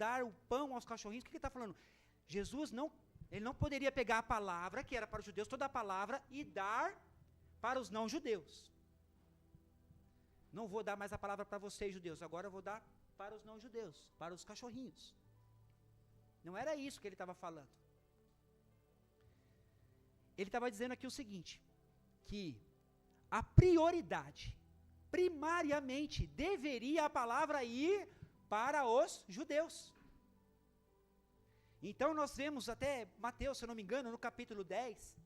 dar o pão aos cachorrinhos, o que ele está falando? Jesus ele não poderia pegar a palavra, que era para os judeus, toda a palavra, e dar para os não-judeus. Não vou dar mais a palavra para vocês, judeus, agora eu vou dar para os não-judeus, para os cachorrinhos. Não era isso que ele estava falando. Ele estava dizendo aqui o seguinte, que a prioridade, primariamente, deveria a palavra ir para os judeus. Então nós vemos até Mateus, se eu não me engano, no capítulo 10,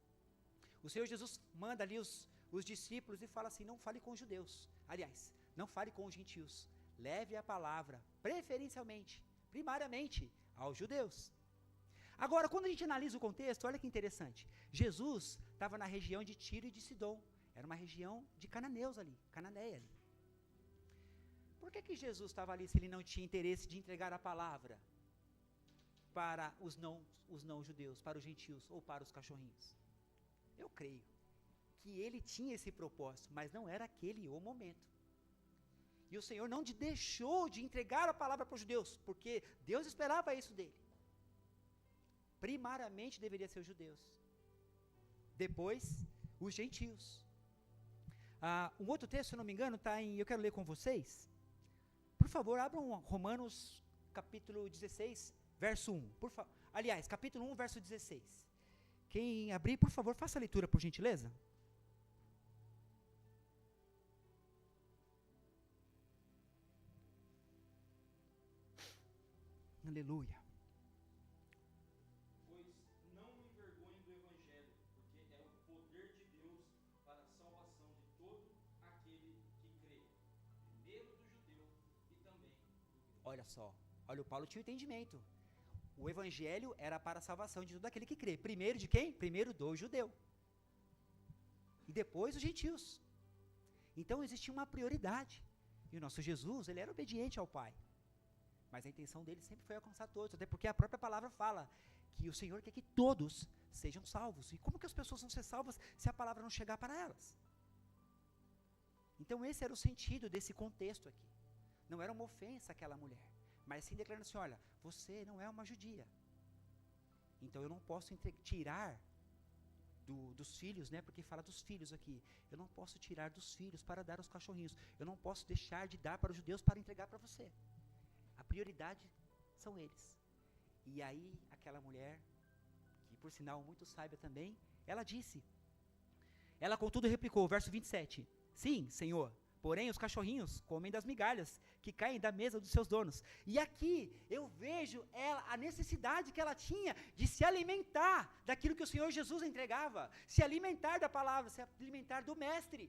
o Senhor Jesus manda ali os discípulos e fala assim, não fale com os judeus, aliás, não fale com os gentios, leve a palavra, preferencialmente, primariamente, aos judeus. Agora, quando a gente analisa o contexto, olha que interessante, Jesus estava na região de Tiro e de Sidom, era uma região de cananeus ali, Cananeia ali. Por que Jesus estava ali se ele não tinha interesse de entregar a palavra para os não judeus, para os gentios ou para os cachorrinhos? Eu creio que ele tinha esse propósito, mas não era aquele o momento. E o Senhor não deixou de entregar a palavra para os judeus, porque Deus esperava isso dele. Primariamente deveria ser os judeus, depois os gentios. Um outro texto, se eu não me engano, eu quero ler com vocês. Por favor, abram Romanos capítulo 16, verso 1. Aliás, capítulo 1, verso 16. Quem abrir, por favor, faça a leitura, por gentileza. Aleluia. Olha só, olha, o Paulo tinha o entendimento. O evangelho era para a salvação de todo aquele que crê. Primeiro de quem? Primeiro do judeu. E depois os gentios. Então existia uma prioridade. E o nosso Jesus, ele era obediente ao Pai. Mas a intenção dele sempre foi alcançar todos. Até porque a própria palavra fala que o Senhor quer que todos sejam salvos. E como que as pessoas vão ser salvas se a palavra não chegar para elas? Então esse era o sentido desse contexto aqui. Não era uma ofensa àquela mulher, mas sim declarando assim, olha, você não é uma judia, então eu não posso tirar dos filhos, né, porque fala dos filhos aqui, eu não posso tirar dos filhos para dar aos cachorrinhos, eu não posso deixar de dar para os judeus para entregar para você, a prioridade são eles. E aí aquela mulher, que por sinal muito sábia também, ela contudo replicou, verso 27, sim, Senhor, porém os cachorrinhos comem das migalhas que caem da mesa dos seus donos. E aqui eu vejo a necessidade que ela tinha de se alimentar daquilo que o Senhor Jesus entregava, se alimentar da palavra, se alimentar do mestre.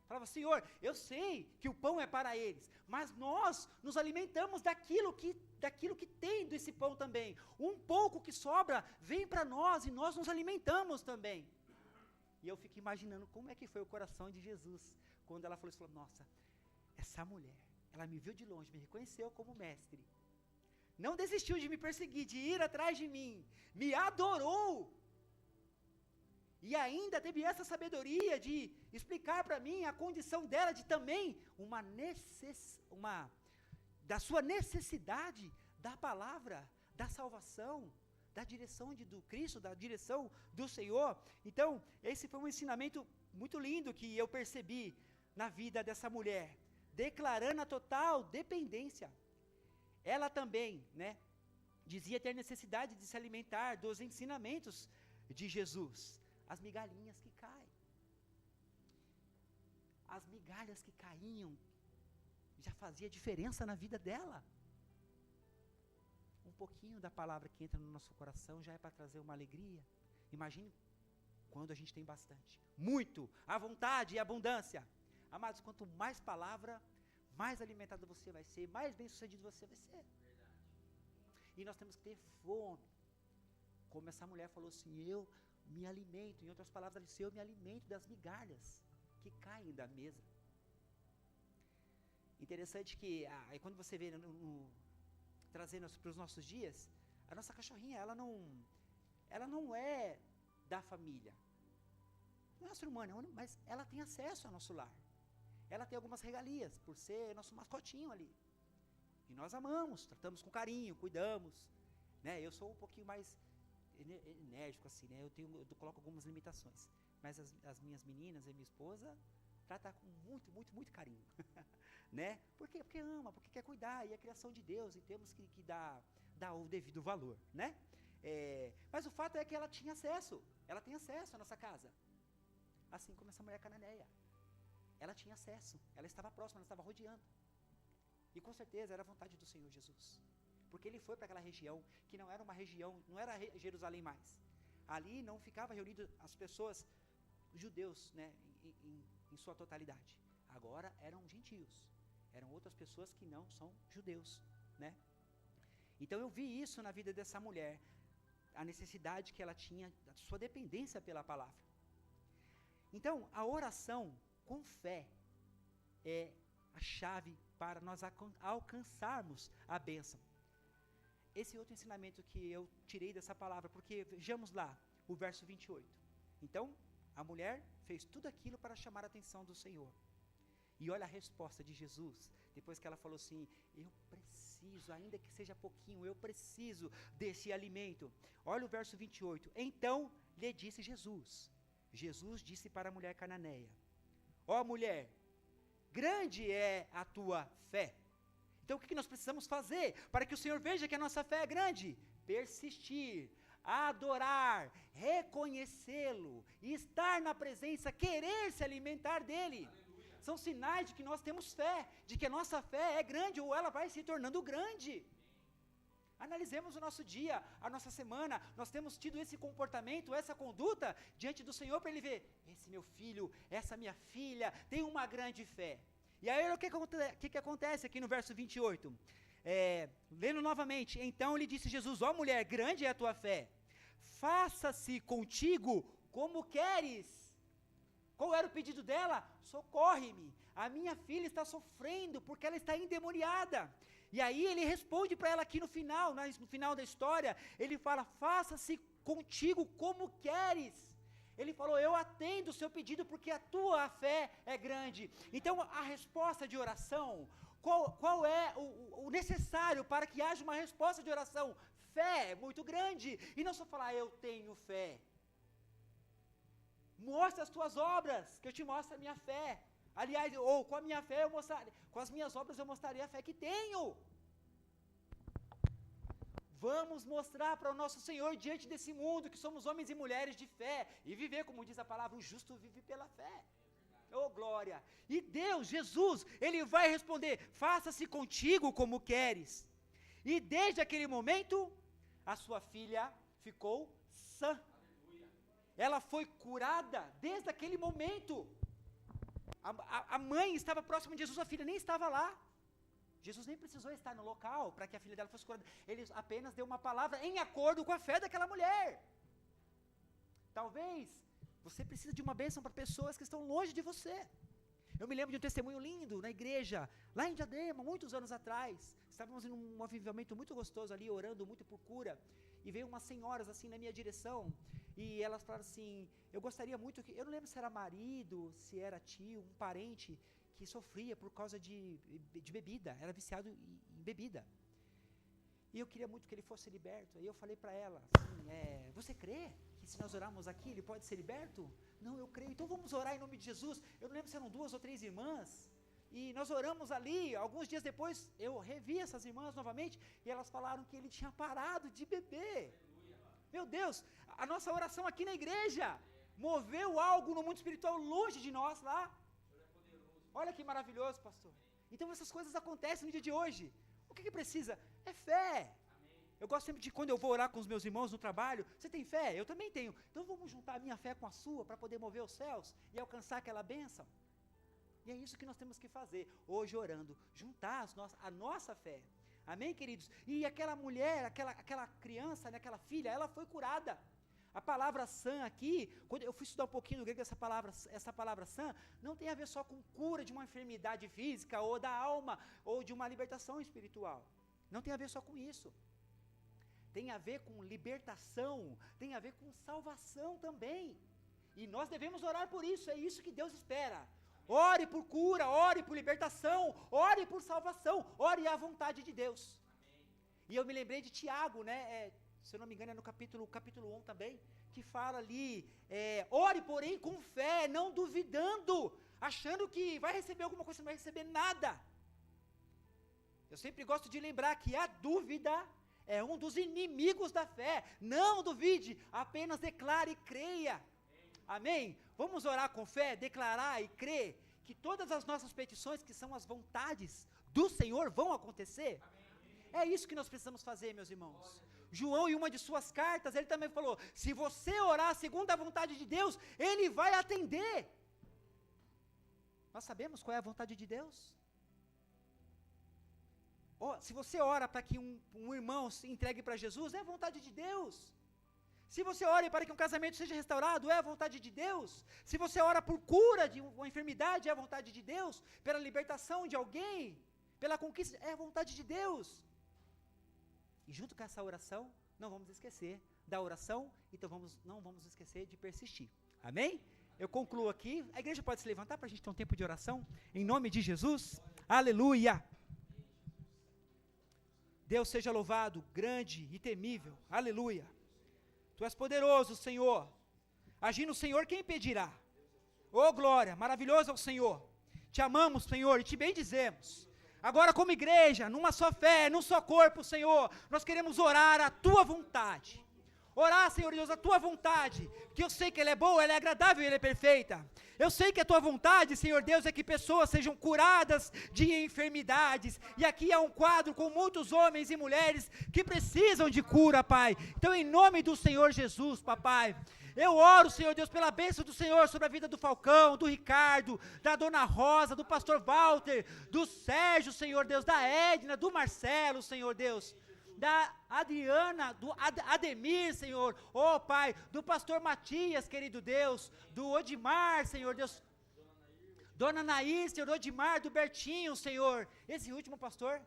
Falava, Senhor, eu sei que o pão é para eles, mas nós nos alimentamos daquilo que tem desse pão também. Um pouco que sobra vem para nós e nós nos alimentamos também. E eu fico imaginando como é que foi o coração de Jesus, quando ela falou isso, nossa, essa mulher, ela me viu de longe, me reconheceu como mestre, não desistiu de me perseguir, de ir atrás de mim, me adorou, e ainda teve essa sabedoria de explicar para mim a condição dela de também da sua necessidade da palavra, da salvação, da direção do Cristo, da direção do Senhor. Então, esse foi um ensinamento muito lindo que eu percebi na vida dessa mulher, declarando a total dependência. Ela também, dizia ter necessidade de se alimentar dos ensinamentos de Jesus. As migalhinhas que caem. As migalhas que caíam já fazia diferença na vida dela. Um pouquinho da palavra que entra no nosso coração já é para trazer uma alegria. Imagine quando a gente tem bastante. Muito, à vontade e abundância. Amados, quanto mais palavra, mais alimentado você vai ser, mais bem sucedido você vai ser. E nós temos que ter fome. Como essa mulher falou assim, eu me alimento, em outras palavras, ela disse, eu me alimento das migalhas que caem da mesa. Interessante que, aí quando você vê trazendo para os nossos dias, a nossa cachorrinha, ela não é da família, não é ser humano, mas ela tem acesso ao nosso lar, ela tem algumas regalias, por ser nosso mascotinho ali, e nós amamos, tratamos com carinho, cuidamos, eu sou um pouquinho mais enérgico assim, eu coloco algumas limitações, mas as minhas meninas e minha esposa tratam com muito, muito, muito carinho, Por quê? Porque ama, porque quer cuidar, e é a criação de Deus, e temos que dar o devido valor, mas o fato é que ela tem acesso à nossa casa, assim como essa mulher cananeia, ela tinha acesso, ela estava próxima, ela estava rodeando, e com certeza era a vontade do Senhor Jesus, porque ele foi para aquela região, que não era uma região, não era Jerusalém mais, ali não ficava reunido as pessoas, judeus, em sua totalidade, agora eram gentios, eram outras pessoas que não são judeus, Então eu vi isso na vida dessa mulher, a necessidade que ela tinha, a sua dependência pela palavra. Então, a oração com fé é a chave para nós alcançarmos a bênção. Esse outro ensinamento que eu tirei dessa palavra, porque vejamos lá, o verso 28. Então, a mulher fez tudo aquilo para chamar a atenção do Senhor. E olha a resposta de Jesus, depois que ela falou assim, eu preciso, ainda que seja pouquinho, eu preciso desse alimento. Olha o verso 28, então lhe disse Jesus disse para a mulher cananeia, ó mulher, grande é a tua fé. Então o que nós precisamos fazer para que o Senhor veja que a nossa fé é grande? Persistir, adorar, reconhecê-lo, estar na presença, querer se alimentar dele. São sinais de que nós temos fé, de que a nossa fé é grande ou ela vai se tornando grande. Analisemos o nosso dia, a nossa semana, nós temos tido esse comportamento, essa conduta diante do Senhor para ele ver, esse meu filho, essa minha filha tem uma grande fé. E aí o que acontece aqui no verso 28? Lendo novamente, então lhe disse Jesus, ó mulher, grande é a tua fé, faça-se contigo como queres. Qual era o pedido dela? Socorre-me, a minha filha está sofrendo porque ela está endemoniada. E aí ele responde para ela aqui no final da história, ele fala, faça-se contigo como queres. Ele falou, eu atendo o seu pedido porque a tua fé é grande. Então a resposta de oração, qual é o necessário para que haja uma resposta de oração? Fé muito grande, e não só falar, eu tenho fé. Mostra as tuas obras, que eu te mostro a minha fé. Aliás, ou com a minha fé eu mostraria, com as minhas obras eu mostraria a fé que tenho. Vamos mostrar para o nosso Senhor diante desse mundo que somos homens e mulheres de fé e viver, como diz a palavra, o justo vive pela fé. Oh, glória. E Deus, Jesus, Ele vai responder, faça-se contigo como queres. E desde aquele momento, a sua filha ficou sã. Ela foi curada desde aquele momento. A mãe estava próxima de Jesus, a filha nem estava lá. Jesus nem precisou estar no local para que a filha dela fosse curada. Ele apenas deu uma palavra em acordo com a fé daquela mulher. Talvez você precise de uma bênção para pessoas que estão longe de você. Eu me lembro de um testemunho lindo na igreja, lá em Diadema, muitos anos atrás. Estávamos em um avivamento muito gostoso ali, orando muito por cura. E veio umas senhoras assim na minha direção. E elas falaram assim, eu gostaria muito que... Eu não lembro se era marido, se era tio, um parente que sofria por causa de bebida. Era viciado em bebida. E eu queria muito que ele fosse liberto. Aí eu falei para ela, assim, você crê que se nós orarmos aqui, ele pode ser liberto? Não, eu creio. Então vamos orar em nome de Jesus. Eu não lembro se eram 2 ou 3 irmãs. E nós oramos ali. Alguns dias depois, eu revi essas irmãs novamente. E elas falaram que ele tinha parado de beber. Meu Deus, a nossa oração aqui na igreja moveu algo no mundo espiritual longe de nós lá. Olha que maravilhoso, pastor. Então essas coisas acontecem no dia de hoje. O que precisa? É fé. Eu gosto sempre de, quando eu vou orar com os meus irmãos no trabalho, você tem fé? Eu também tenho. Então vamos juntar a minha fé com a sua para poder mover os céus e alcançar aquela bênção. E é isso que nós temos que fazer, hoje orando, juntar a nossa fé. Amém, queridos? E aquela mulher, aquela criança, né, aquela filha, ela foi curada. A palavra sã aqui, quando eu fui estudar um pouquinho no grego, essa palavra sã, não tem a ver só com cura de uma enfermidade física, ou da alma, ou de uma libertação espiritual. Não tem a ver só com isso. Tem a ver com libertação, tem a ver com salvação também. E nós devemos orar por isso, é isso que Deus espera. Ore por cura, ore por libertação, ore por salvação, ore à vontade de Deus. Amém. E eu me lembrei de Tiago, né? Se eu não me engano é no capítulo 1 também, que fala ali, ore porém com fé, não duvidando, achando que vai receber alguma coisa, não vai receber nada. Eu sempre gosto de lembrar que a dúvida é um dos inimigos da fé. Não duvide, apenas declare e creia. Amém? Vamos orar com fé, declarar e crer que todas as nossas petições, que são as vontades do Senhor, vão acontecer? Amém. É isso que nós precisamos fazer, meus irmãos. João, em uma de suas cartas, ele também falou, se você orar segundo a vontade de Deus, Ele vai atender. Nós sabemos qual é a vontade de Deus? Se você ora para que um irmão se entregue para Jesus, é a vontade de Deus. Se você ora para que um casamento seja restaurado, é a vontade de Deus. Se você ora por cura de uma enfermidade, é a vontade de Deus. Pela libertação de alguém, pela conquista, é a vontade de Deus. E junto com essa oração, não vamos esquecer da oração, então não vamos esquecer de persistir. Amém? Eu concluo aqui. A igreja pode se levantar para a gente ter um tempo de oração? Em nome de Jesus. Aleluia. Deus seja louvado, grande e temível. Aleluia. Tu és poderoso, Senhor. Agindo o Senhor, quem impedirá? Oh, glória, maravilhoso é o Senhor. Te amamos, Senhor, e te bendizemos. Agora, como igreja, numa só fé, num só corpo, Senhor, nós queremos orar a Tua vontade. Orar, Senhor Deus, a Tua vontade, que eu sei que ela é boa, ela é agradável e ela é perfeita. Eu sei que a Tua vontade, Senhor Deus, é que pessoas sejam curadas de enfermidades. E aqui há um quadro com muitos homens e mulheres que precisam de cura, Pai. Então, em nome do Senhor Jesus, Papai, eu oro, Senhor Deus, pela bênção do Senhor sobre a vida do Falcão, do Ricardo, da Dona Rosa, do Pastor Walter, do Sérgio, Senhor Deus, da Edna, do Marcelo, Senhor Deus, da Adriana, do Ademir, Senhor, oh Pai, do pastor Matias, querido Deus, do Odimar, Senhor Deus, Dona Nair, Senhor, Odimar, do Bertinho, Senhor, esse último pastor,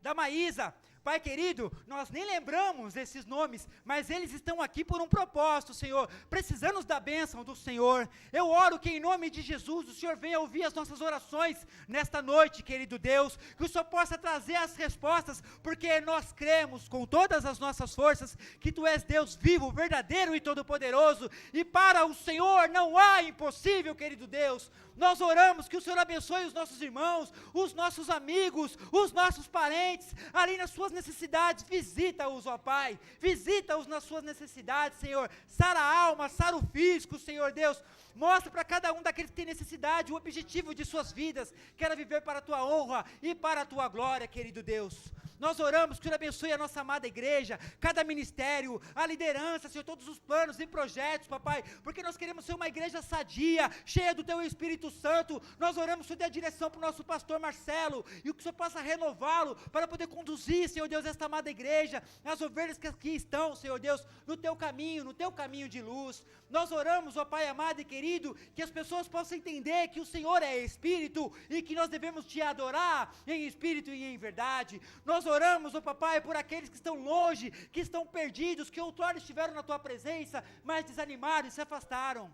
da Maísa. Pai querido, nós nem lembramos desses nomes, mas eles estão aqui por um propósito, Senhor, precisamos da bênção do Senhor. Eu oro que em nome de Jesus, o Senhor venha ouvir as nossas orações nesta noite, querido Deus, que o Senhor possa trazer as respostas, porque nós cremos com todas as nossas forças, que Tu és Deus vivo, verdadeiro e todo-poderoso, e para o Senhor não há impossível, querido Deus. Nós oramos que o Senhor abençoe os nossos irmãos, os nossos amigos, os nossos parentes, ali nas suas necessidades. Visita-os, ó Pai, visita-os nas suas necessidades, Senhor. Sara a alma, sara o físico, Senhor Deus. Mostra para cada um daqueles que tem necessidade o objetivo de suas vidas, que era viver para a tua honra e para a tua glória, querido Deus. Nós oramos que o Senhor abençoe a nossa amada igreja, cada ministério, a liderança, Senhor, todos os planos e projetos, papai, porque nós queremos ser uma igreja sadia, cheia do teu Espírito Santo. Nós oramos que o Senhor dê a direção para o nosso pastor Marcelo, e que o Senhor possa renová-lo, para poder conduzir, Senhor Deus, esta amada igreja, as ovelhas que aqui estão, Senhor Deus, no teu caminho de luz. Nós oramos, ó Pai amado e querido, que as pessoas possam entender que o Senhor é Espírito, e que nós devemos te adorar em Espírito e em verdade. Nós oramos, ó Papai, por aqueles que estão longe, que estão perdidos, que outrora estiveram na tua presença, mas desanimaram e se afastaram.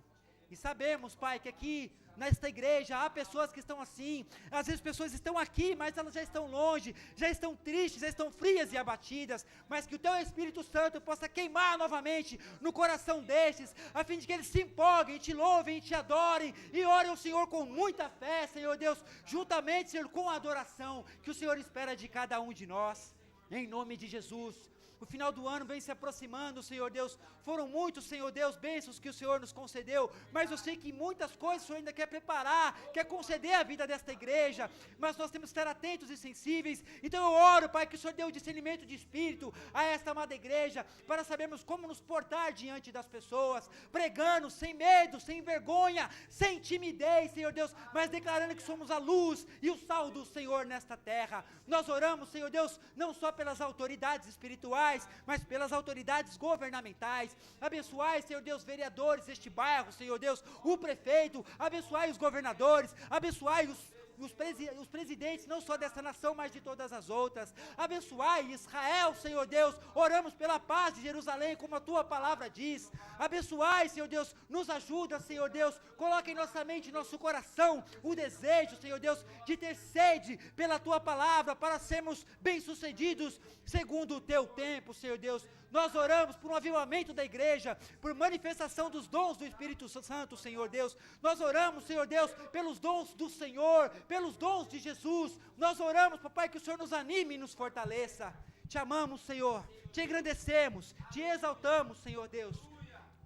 E sabemos, Pai, que aqui nesta igreja há pessoas que estão assim. Às vezes pessoas estão aqui, mas elas já estão longe, já estão tristes, já estão frias e abatidas, mas que o teu Espírito Santo possa queimar novamente no coração destes, a fim de que eles se empolguem, te louvem e te adorem, e orem ao Senhor com muita fé, Senhor Deus, juntamente, Senhor, com a adoração que o Senhor espera de cada um de nós, em nome de Jesus. O final do ano vem se aproximando, Senhor Deus. Foram muitos, Senhor Deus, bênçãos que o Senhor nos concedeu, mas eu sei que muitas coisas o Senhor ainda quer preparar, quer conceder a vida desta igreja, mas nós temos que estar atentos e sensíveis. Então eu oro, Pai, que o Senhor dê o discernimento de espírito a esta amada igreja, para sabermos como nos portar diante das pessoas, pregando sem medo, sem vergonha, sem timidez, Senhor Deus, mas declarando que somos a luz e o sal do Senhor nesta terra. Nós oramos, Senhor Deus, não só pelas autoridades espirituais, mas pelas autoridades governamentais. Abençoai, Senhor Deus, vereadores deste bairro, Senhor Deus, o prefeito, abençoai os governadores, abençoai os presidentes, não só dessa nação, mas de todas as outras. Abençoai Israel, Senhor Deus. Oramos pela paz de Jerusalém, como a tua palavra diz. Abençoai, Senhor Deus, nos ajuda, Senhor Deus. Coloca em nossa mente, em nosso coração, o desejo, Senhor Deus, de ter sede pela tua palavra, para sermos bem-sucedidos segundo o teu tempo, Senhor Deus. Nós oramos por um avivamento da igreja, por manifestação dos dons do Espírito Santo, Senhor Deus. Nós oramos, Senhor Deus, pelos dons do Senhor, pelos dons de Jesus. Nós oramos, papai, que o Senhor nos anime e nos fortaleça. Te amamos, Senhor, te engrandecemos, te exaltamos, Senhor Deus.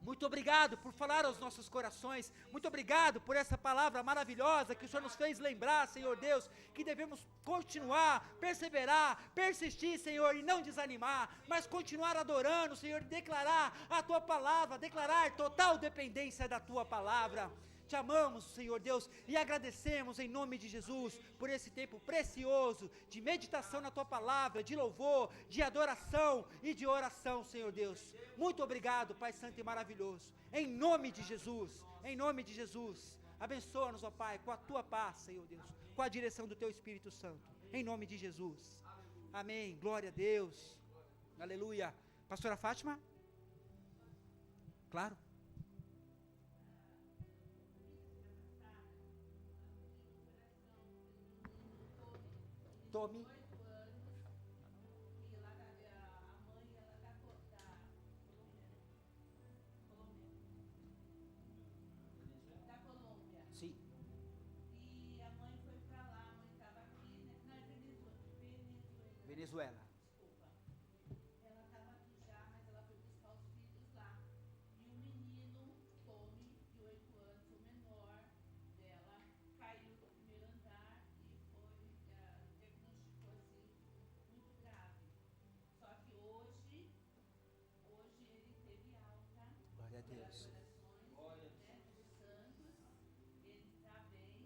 Muito obrigado por falar aos nossos corações. Muito obrigado por essa palavra maravilhosa que o Senhor nos fez lembrar, Senhor Deus, que devemos continuar, perseverar, persistir, Senhor, e não desanimar, mas continuar adorando, Senhor, e declarar a tua palavra, declarar total dependência da tua palavra. Te amamos, Senhor Deus, e agradecemos em nome de Jesus por esse tempo precioso de meditação na tua palavra, de louvor, de adoração e de oração, Senhor Deus. Muito obrigado, Pai Santo e maravilhoso. Em nome de Jesus, em nome de Jesus. Abençoa-nos, ó Pai, com a tua paz, Senhor Deus, com a direção do teu Espírito Santo. Em nome de Jesus. Amém. Glória a Deus. Aleluia. Pastora Fátima? Claro. Tome. Sim. E a mãe foi pra lá, a mãe estava aqui, né? Não, é Venezuela. Desculpa. Ela estava aqui já, mas ela foi buscar os filhos lá. E o menino, Tommy, de 8 anos, o menor dela, caiu do primeiro andar e foi diagnosticou assim, muito grave. Só que hoje ele teve alta. Glória a Deus.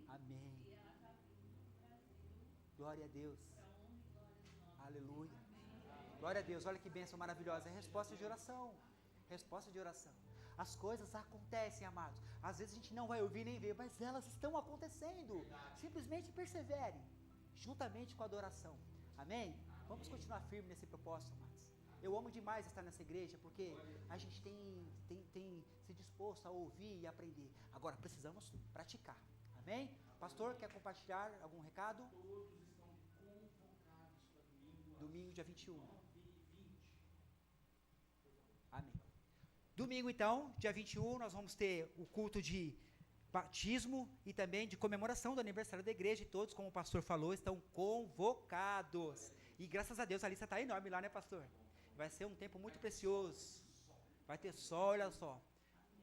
Amém. E ela está vindo para o Brasil. Glória a Deus. Para honra e glória do nome. Aleluia. Glória a Deus. Olha que bênção maravilhosa. É resposta de oração. Resposta de oração. As coisas acontecem, amados. Às vezes a gente não vai ouvir nem ver, mas elas estão acontecendo. Simplesmente perseverem, juntamente com a adoração. Amém? Vamos continuar firme nesse propósito, amados. Eu amo demais estar nessa igreja, porque a gente tem se disposto a ouvir e aprender. Agora, precisamos praticar. Amém? Pastor, quer compartilhar algum recado? Todos estão convocados para domingo. Domingo, dia 21. Amém. Domingo, então, dia 21, nós vamos ter o culto de batismo e também de comemoração do aniversário da igreja, e todos, como o pastor falou, estão convocados. E graças a Deus a lista está enorme lá, né, pastor? Vai ser um tempo muito precioso. Vai ter sol, olha só.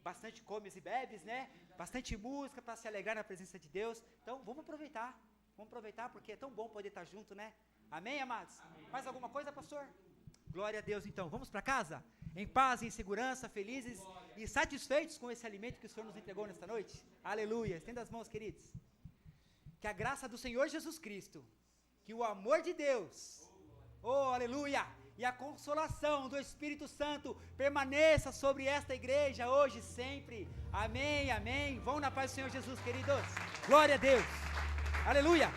Bastante comes e bebes, né? Bastante música para se alegrar na presença de Deus. Então, vamos aproveitar. Vamos aproveitar porque é tão bom poder estar junto, né? Amém, amados? Mais alguma coisa, pastor? Glória a Deus, então. Vamos para casa? Em paz, em segurança, felizes e satisfeitos com esse alimento que o Senhor nos entregou nesta noite? Aleluia. Estenda as mãos, queridos. Que a graça do Senhor Jesus Cristo, que o amor de Deus, oh, aleluia, e a consolação do Espírito Santo permaneça sobre esta igreja hoje e sempre. Amém, amém. Vão na paz do Senhor Jesus, queridos. Glória a Deus. Aleluia.